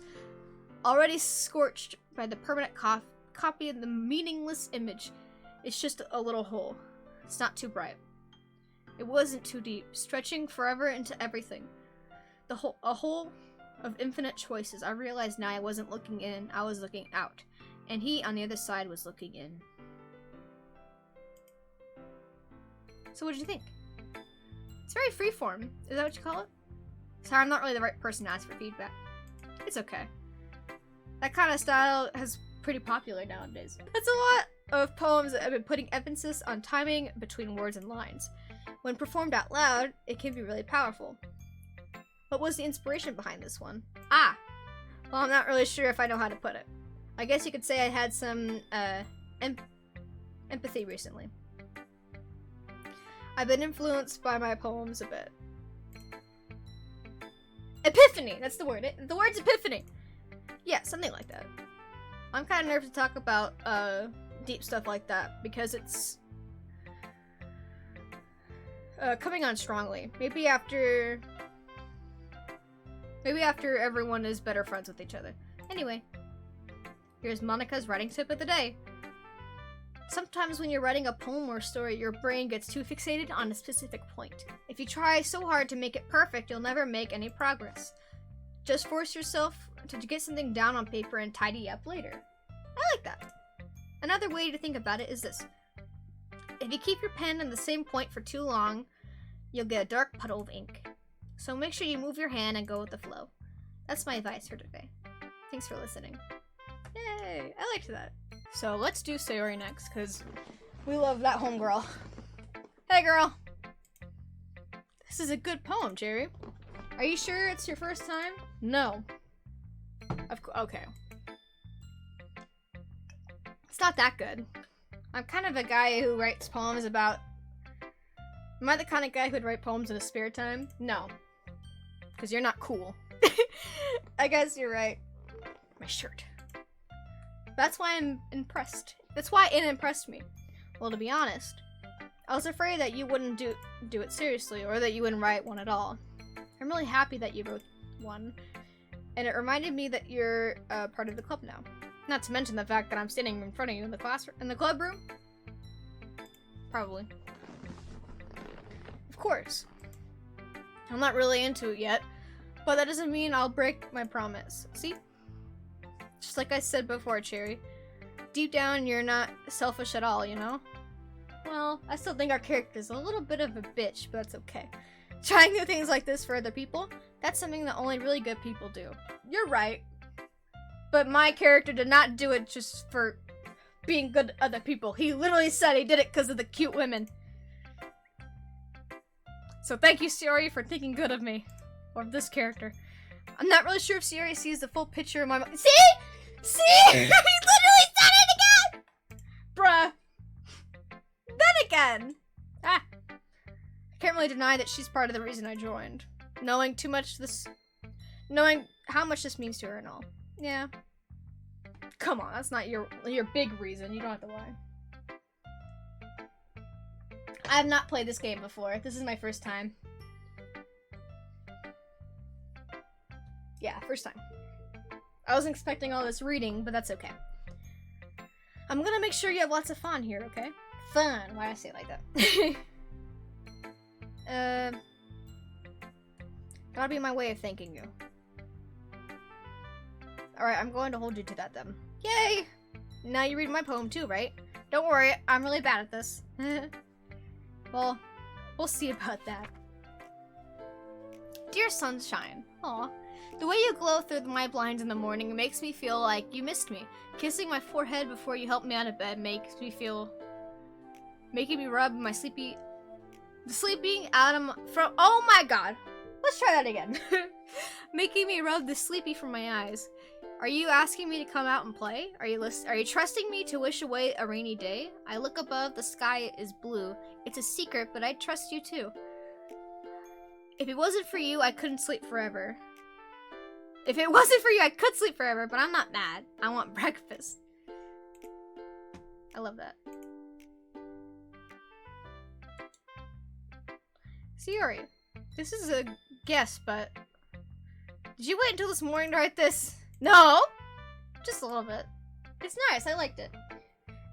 already scorched by the permanent copy of the meaningless image. It's just a little hole. It's not too bright. It wasn't too deep, stretching forever into everything. A hole of infinite choices. I realized now I wasn't looking in, I was looking out. And he, on the other side, was looking in. So what did you think? It's very freeform. Is that what you call it? Sorry, I'm not really the right person to ask for feedback. It's okay. That kind of style is pretty popular nowadays. That's a lot of poems that have been putting emphasis on timing between words and lines. When performed out loud, it can be really powerful. What was the inspiration behind this one? Well, I'm not really sure if I know how to put it. I guess you could say I had some, empathy recently. I've been influenced by my poems a bit. Epiphany! That's the word. The word's epiphany! Yeah, something like that. I'm kind of nervous to talk about, deep stuff like that, because it's coming on strongly. Maybe after everyone is better friends with each other. Anyway, here's Monica's writing tip of the day. Sometimes when you're writing a poem or story, your brain gets too fixated on a specific point. If you try so hard to make it perfect, you'll never make any progress. Just force yourself to get something down on paper and tidy up later. I like that. Another way to think about it is this. If you keep your pen in the same point for too long, you'll get a dark puddle of ink. So make sure you move your hand and go with the flow. That's my advice for today. Thanks for listening. Yay! I liked that. So let's do Sayori next, because we love that homegirl. Hey girl! This is a good poem, Jerry. Are you sure it's your first time? No. Okay. It's not that good. I'm kind of a guy who writes poems about... Am I the kind of guy who'd write poems in his spare time? No. Because you're not cool. I guess you're right. My shirt. That's why I'm impressed. That's why it impressed me. Well, to be honest, I was afraid that you wouldn't do it seriously, or that you wouldn't write one at all. I'm really happy that you wrote one, and it reminded me that you're part of the club now. Not to mention the fact that I'm standing in front of you in the club room. Probably. Of course. I'm not really into it yet, but that doesn't mean I'll break my promise. See? Just like I said before, Cherry. Deep down, you're not selfish at all, you know? Well, I still think our character's a little bit of a bitch, but that's okay. Trying new things like this for other people, that's something that only really good people do. You're right. But my character did not do it just for being good to other people. He literally said he did it because of the cute women. So thank you, Sayori, for thinking good of me. Or of this character. I'm not really sure if Sayori sees the full picture of my mind. See? See? He literally said it again! Bruh. Then again. I can't really deny that she's part of the reason I joined. Knowing how much this means to her and all. Yeah. Come on, that's not your big reason. You don't have to lie. I have not played this game before. This is my first time. Yeah, first time. I wasn't expecting all this reading, but that's okay. I'm gonna make sure you have lots of fun here, okay? Fun. Why do I say it like that? That'll be my way of thanking you. Alright, I'm going to hold you to that then. Yay! Now you read my poem too, right? Don't worry, I'm really bad at this. Well, we'll see about that. Dear sunshine. Aw. The way you glow through my blinds in the morning makes me feel like you missed me. Kissing my forehead before you help me out of bed making me rub my sleeping out of oh my god. Let's try that again. Making me rub the sleepy from my eyes. Are you asking me to come out and play? Are you trusting me to wish away a rainy day? I look above, the sky is blue. It's a secret, but I trust you too. If it wasn't for you, I couldn't sleep forever. If it wasn't for you, I could sleep forever, but I'm not mad. I want breakfast. I love that. Sayori, this is a guess, but did you wait until this morning to write this? No! Just a little bit. It's nice, I liked it.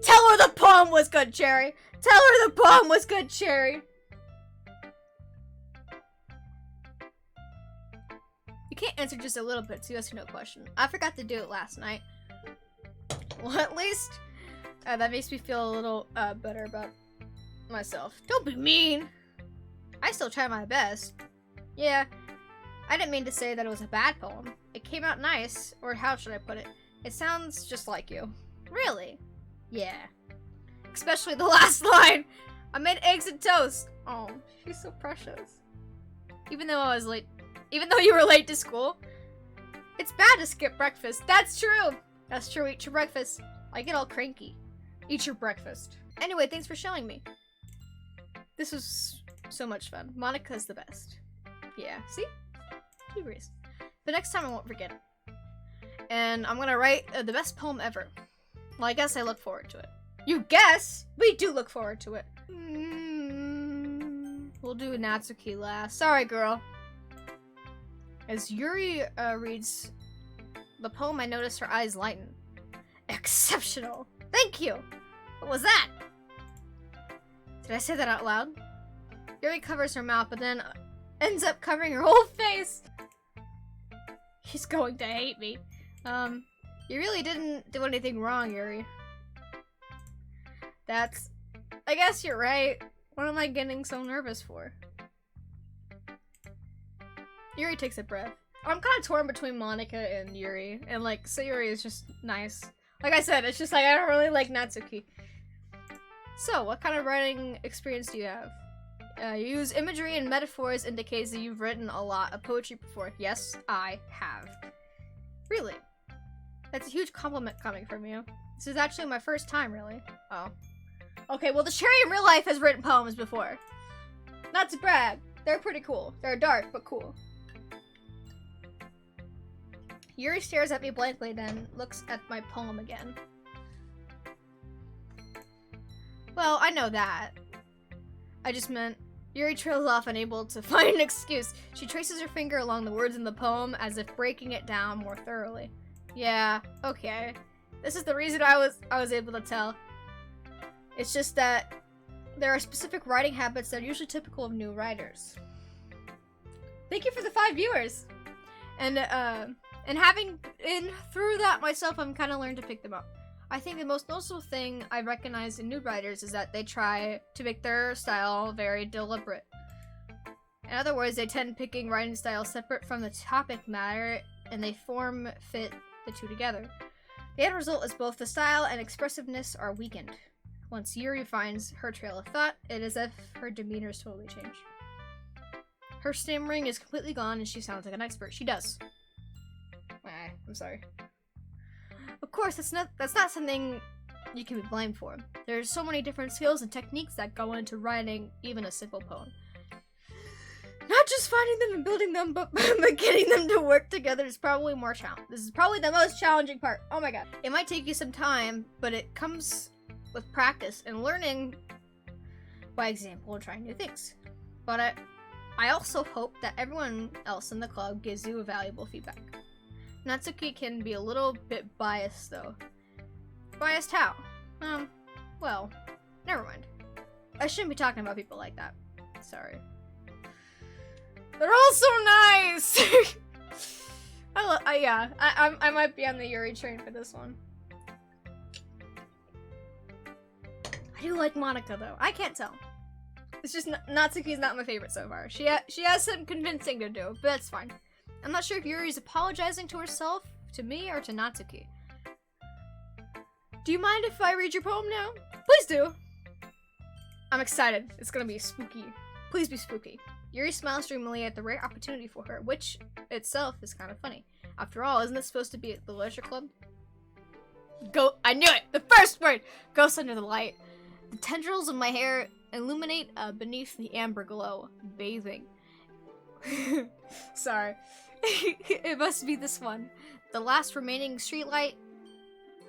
Tell her the poem was good, Cherry! Tell her the poem was good, Cherry! You can't answer just a little bit to yes or no question. I forgot to do it last night. Well, at least that makes me feel a little better about myself. Don't be mean! I I still try my best. Yeah, I didn't mean to say that it was a bad poem. It came out nice, or how should I put it? It sounds just like you. Really? Yeah. Especially the last line. I made eggs and toast. Oh, she's so precious. Even though you were late to school. It's bad to skip breakfast. That's true. That's true. Eat your breakfast. I get all cranky. Eat your breakfast. Anyway, thanks for showing me. This was so much fun. Monica's the best. Yeah, see? She agrees. But next time I won't forget it. And I'm gonna write the best poem ever. Well, I guess I look forward to it. You guess? We do look forward to it. We'll do Natsuki last. Sorry, girl. As Yuri reads the poem, I notice her eyes lighten. Exceptional. Thank you. What was that? Did I say that out loud? Yuri covers her mouth, but then ends up covering her whole face. He's going to hate me. You really didn't do anything wrong, Yuri. I guess you're right. What am I getting so nervous for? Yuri takes a breath. I'm kind of torn between Monica and Yuri, and like, Sayuri is just nice. Like I said, it's just like, I don't really like Natsuki. So, what kind of writing experience do you have? You use imagery and metaphors indicates that you've written a lot of poetry before. Yes, I have. Really? That's a huge compliment coming from you. This is actually my first time, really. Oh. Okay, well, the Cherry in real life has written poems before. Not to brag. They're pretty cool. They're dark, but cool. Yuri stares at me blankly, then looks at my poem again. Well, I know that. I just meant Yuri trails off, unable to find an excuse. She traces her finger along the words in the poem as if breaking it down more thoroughly. Yeah, okay. This is the reason I was able to tell. It's just that there are specific writing habits that are usually typical of new writers. Thank you for the 5 viewers! And having been through that myself, I'm kind of learned to pick them up. I think the most noticeable thing I recognize in new writers is that they try to make their style very deliberate. In other words, they tend picking writing styles separate from the topic matter, and they fit the two together. The end result is both the style and expressiveness are weakened. Once Yuri finds her trail of thought, it is as if her demeanor is totally changed. Her stammering is completely gone, and she sounds like an expert. She does. I'm sorry. Of course, that's not something you can be blamed for. There's so many different skills and techniques that go into writing even a simple poem. Not just finding them and building them, but getting them to work together is probably more challenging. This is probably the most challenging part. Oh my god. It might take you some time, but it comes with practice and learning by example and trying new things. But I also hope that everyone else in the club gives you valuable feedback. Natsuki can be a little bit biased, though. Biased how? Well, never mind. I shouldn't be talking about people like that. Sorry. They're all so nice! I might be on the Yuri train for this one. I do like Monica, though. I can't tell. It's just Natsuki's not my favorite so far. She has some convincing to do, but that's fine. I'm not sure if Yuri's apologizing to herself, to me, or to Natsuki. Do you mind if I read your poem now? Please do! I'm excited. It's gonna be spooky. Please be spooky. Yuri smiles dreamily at the rare opportunity for her, which itself is kind of funny. After all, isn't this supposed to be at the Literature Club? I knew it! The first word! Ghost under the light. The tendrils of my hair illuminate beneath the amber glow, bathing. Sorry. It must be this one. The last remaining streetlight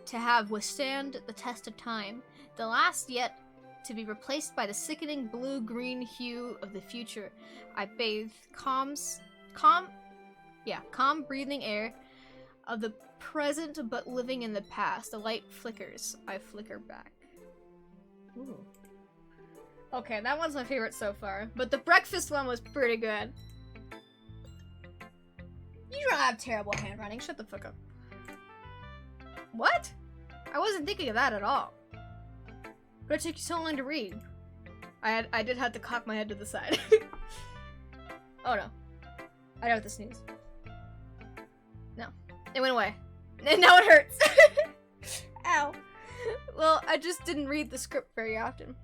to have withstand the test of time. The last yet to be replaced by the sickening blue-green hue of the future. I bathe calm breathing air of the present but living in the past. The light flickers. I flicker back. Ooh. Okay, that one's my favorite so far. But the breakfast one was pretty good. You don't have terrible handwriting. Shut the fuck up. What? I wasn't thinking of that at all. But it took you so long to read. I did have to cock my head to the side. Oh no. I don't have to sneeze. No. It went away. And now it hurts. Ow. Well, I just didn't read the script very often.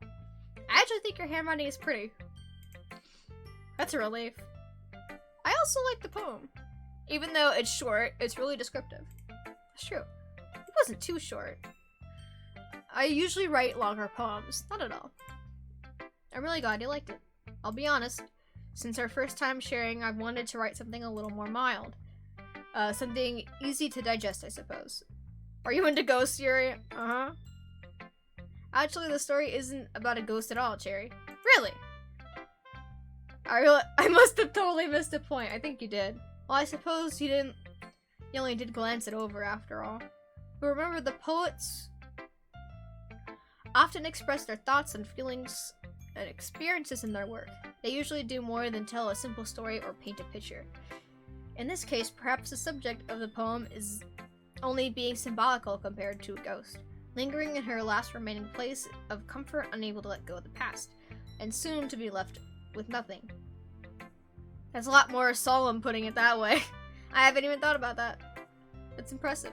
I actually think your handwriting is pretty. That's a relief. I also like the poem. Even though it's short, it's really descriptive. That's true. It wasn't too short. I usually write longer poems. Not at all. I'm really glad you liked it. I'll be honest. Since our first time sharing, I've wanted to write something a little more mild. Something easy to digest, I suppose. Are you into ghosts, Yuri? Uh-huh. Actually, the story isn't about a ghost at all, Cherry. Really? I must have totally missed a point. I think you did. Well, I suppose you didn't. You only did glance it over after all. But remember, the poets often express their thoughts and feelings and experiences in their work. They usually do more than tell a simple story or paint a picture. In this case, perhaps the subject of the poem is only being symbolical compared to a ghost, lingering in her last remaining place of comfort, unable to let go of the past, and soon to be left with nothing. That's a lot more solemn putting it that way. I haven't even thought about that. It's impressive.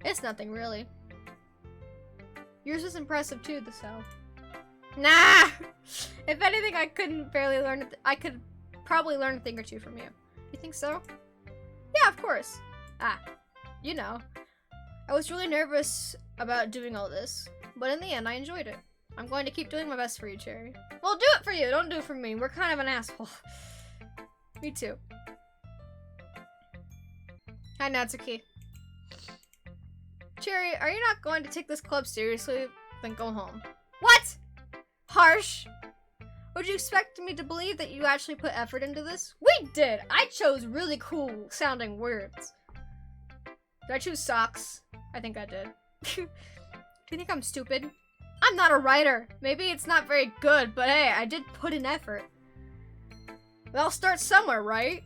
It's nothing, really. Yours is impressive too, so. Nah! If anything, I could probably learn a thing or two from you. You think so? Yeah, of course. You know. I was really nervous about doing all this, but in the end, I enjoyed it. I'm going to keep doing my best for you, Cherry. Well, do it for you, don't do it for me. We're kind of an asshole. Me too. Hi, Natsuki. Cherry, are you not going to take this club seriously? Then go home. What? Harsh. Would you expect me to believe that you actually put effort into this? We did! I chose really cool sounding words. Did I choose socks? I think I did. Do you think I'm stupid? I'm not a writer. Maybe it's not very good, but hey, I did put in effort. But I'll start somewhere, right?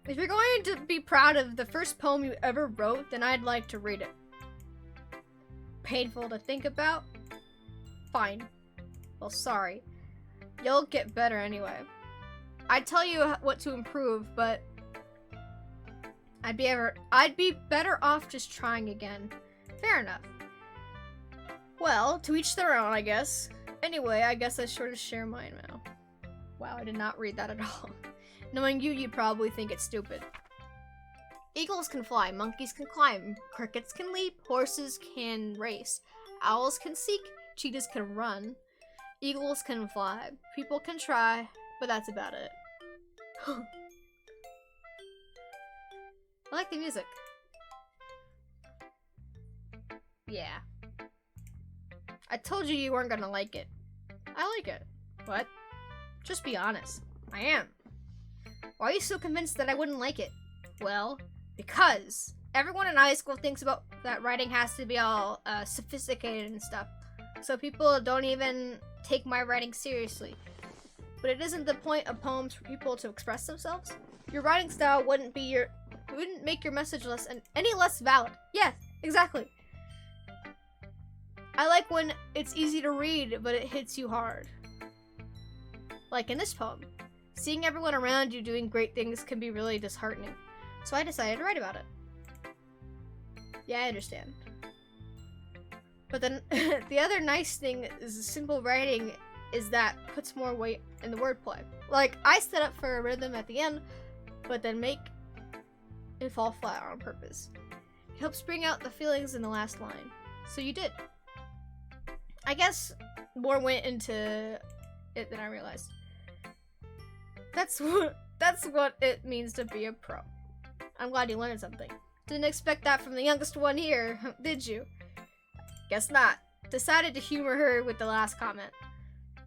If you're going to be proud of the first poem you ever wrote, then I'd like to read it. Painful to think about? Fine. Well, sorry. You'll get better anyway. I'd tell you what to improve, but I'd be better off just trying again. Fair enough. Well, to each their own, I guess. Anyway, I guess I sort of share mine now. Wow, I did not read that at all. Knowing you, you'd probably think it's stupid. Eagles can fly, monkeys can climb, crickets can leap, horses can race, owls can seek, cheetahs can run, eagles can fly, people can try, but that's about it. I like the music. Yeah. I told you you weren't gonna like it. I like it. What? Just be honest. I am. Why are you so convinced that I wouldn't like it? Well, because everyone in high school thinks about that writing has to be all sophisticated and stuff. So people don't even take my writing seriously. But it isn't the point of poems for people to express themselves. Your writing style wouldn't make your message any less valid. Yes, exactly. I like when it's easy to read, but it hits you hard. Like in this poem. Seeing everyone around you doing great things can be really disheartening. So I decided to write about it. Yeah, I understand. But then, the other nice thing is simple writing is that puts more weight in the wordplay. Like, I set up for a rhythm at the end, but then make it fall flat on purpose. It helps bring out the feelings in the last line. So you did. I guess more went into it than I realized. That's what it means to be a pro. I'm glad you learned something. Didn't expect that from the youngest one here, did you? Guess not. Decided to humor her with the last comment.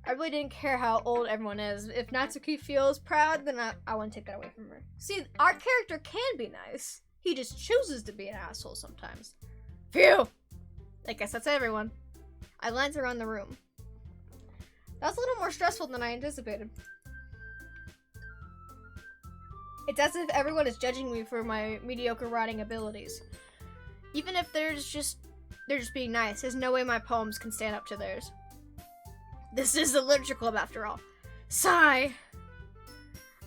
I really didn't care how old everyone is. If Natsuki feels proud, then I won't take that away from her. See, our character can be nice. He just chooses to be an asshole sometimes. Phew! I guess that's everyone. I glanced around the room. That was a little more stressful than I anticipated. It's as if everyone is judging me for my mediocre writing abilities. Even if they're just being nice, there's no way my poems can stand up to theirs. This is the literature club after all. Sigh.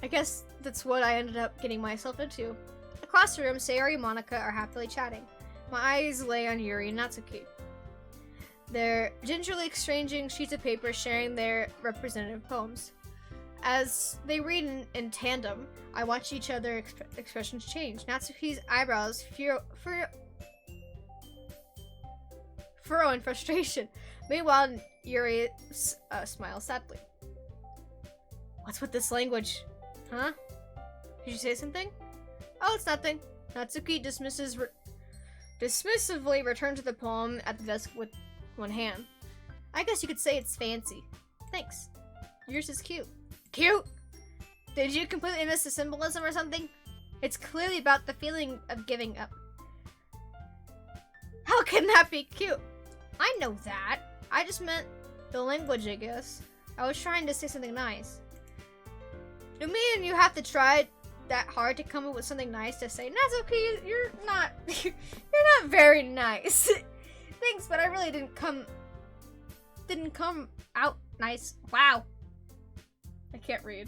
I guess that's what I ended up getting myself into. Across the room, Sayori and Monica are happily chatting. My eyes lay on Yuri and Natsuki. They're gingerly exchanging sheets of paper, sharing their representative poems. As they read in tandem, I watch each other expressions change. Natsuki's eyebrows furrow in frustration. Meanwhile, Yuri smiles sadly. What's with this language? Huh? Did you say something? Oh, it's nothing. Natsuki dismissively returns to the poem at the desk with one hand. I guess you could say it's fancy. Thanks. Yours is cute. Cute? Did you completely miss the symbolism or something? It's clearly about the feeling of giving up. How can that be cute? I know that. I just meant the language, I guess. I was trying to say something nice. Do me and you have to try that hard to come up with something nice to say? Natsuki, you're not very nice. Thanks, but I really didn't come out nice. Wow. I can't read.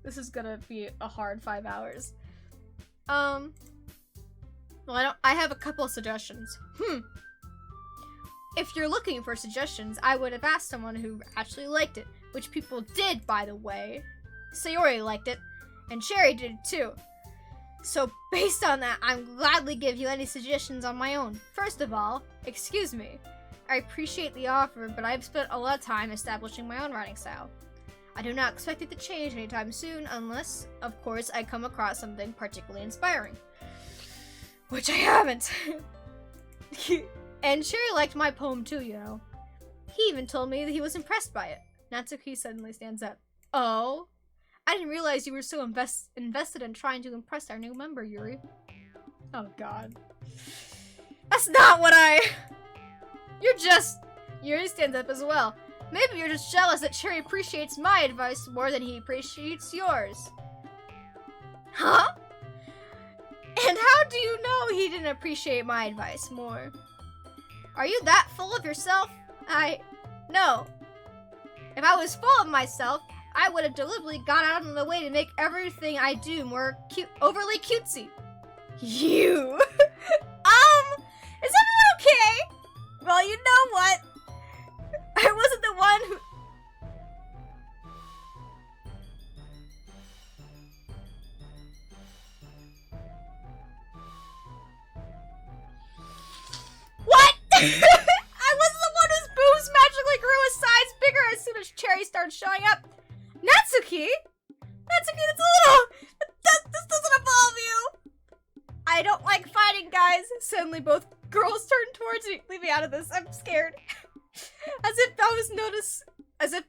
This is gonna be a hard 5 hours. Well, I have a couple of suggestions. If you're looking for suggestions, I would have asked someone who actually liked it, which people did, by the way. Sayori liked it, and Cherry did too. So based on that, I'm gladly give you any suggestions on my own. First of all, excuse me. I appreciate the offer, but I've spent a lot of time establishing my own writing style. I do not expect it to change anytime soon, unless, of course, I come across something particularly inspiring. Which I haven't. And Cherry liked my poem too, you know. He even told me that he was impressed by it. Natsuki suddenly stands up. Oh? I didn't realize you were so invested in trying to impress our new member, Yuri. Oh god. That's not what Yuri stands up as well. Maybe you're just jealous that Cherry appreciates my advice more than he appreciates yours. Huh? And how do you know he didn't appreciate my advice more? Are you that full of yourself? No. If I was full of myself, I would have deliberately gone out of the way to make everything I do more overly cutesy. You. Is everyone okay? Well, you know what? I wasn't the one who... What? I wasn't the one whose boobs magically grew a size bigger as soon as Cherry started showing up. Natsuki? Natsuki, that's a little... This doesn't involve you. I don't like fighting, guys. Suddenly both girls turned towards me. Leave me out of this. I'm scared. As if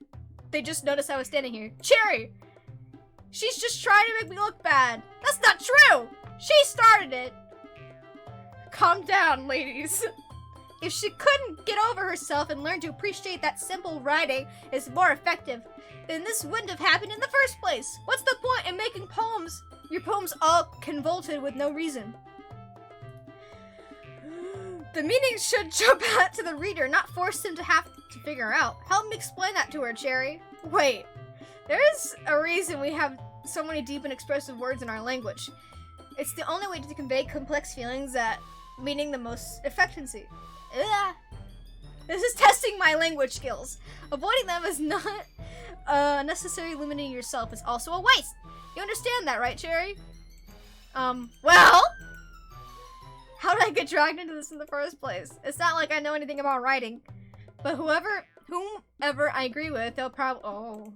they just noticed I was standing here. Cherry! She's just trying to make me look bad. That's not true! She started it. Calm down, ladies. If she couldn't get over herself and learn to appreciate that simple writing is more effective, then this wouldn't have happened in the first place. What's the point in making your poems all convoluted with no reason? The meaning should jump out to the reader, not force him to have to figure out. Help me explain that to her, Cherry. Wait, there is a reason we have so many deep and expressive words in our language. It's the only way to convey complex feelings that meaning the most efficiency. Ugh. This is testing my language skills. Avoiding them is not necessarily limiting yourself. It's also a waste. You understand that, right, Cherry? Well? How did I get dragged into this in the first place? It's not like I know anything about writing. But whomever I agree with, they'll probably... Oh.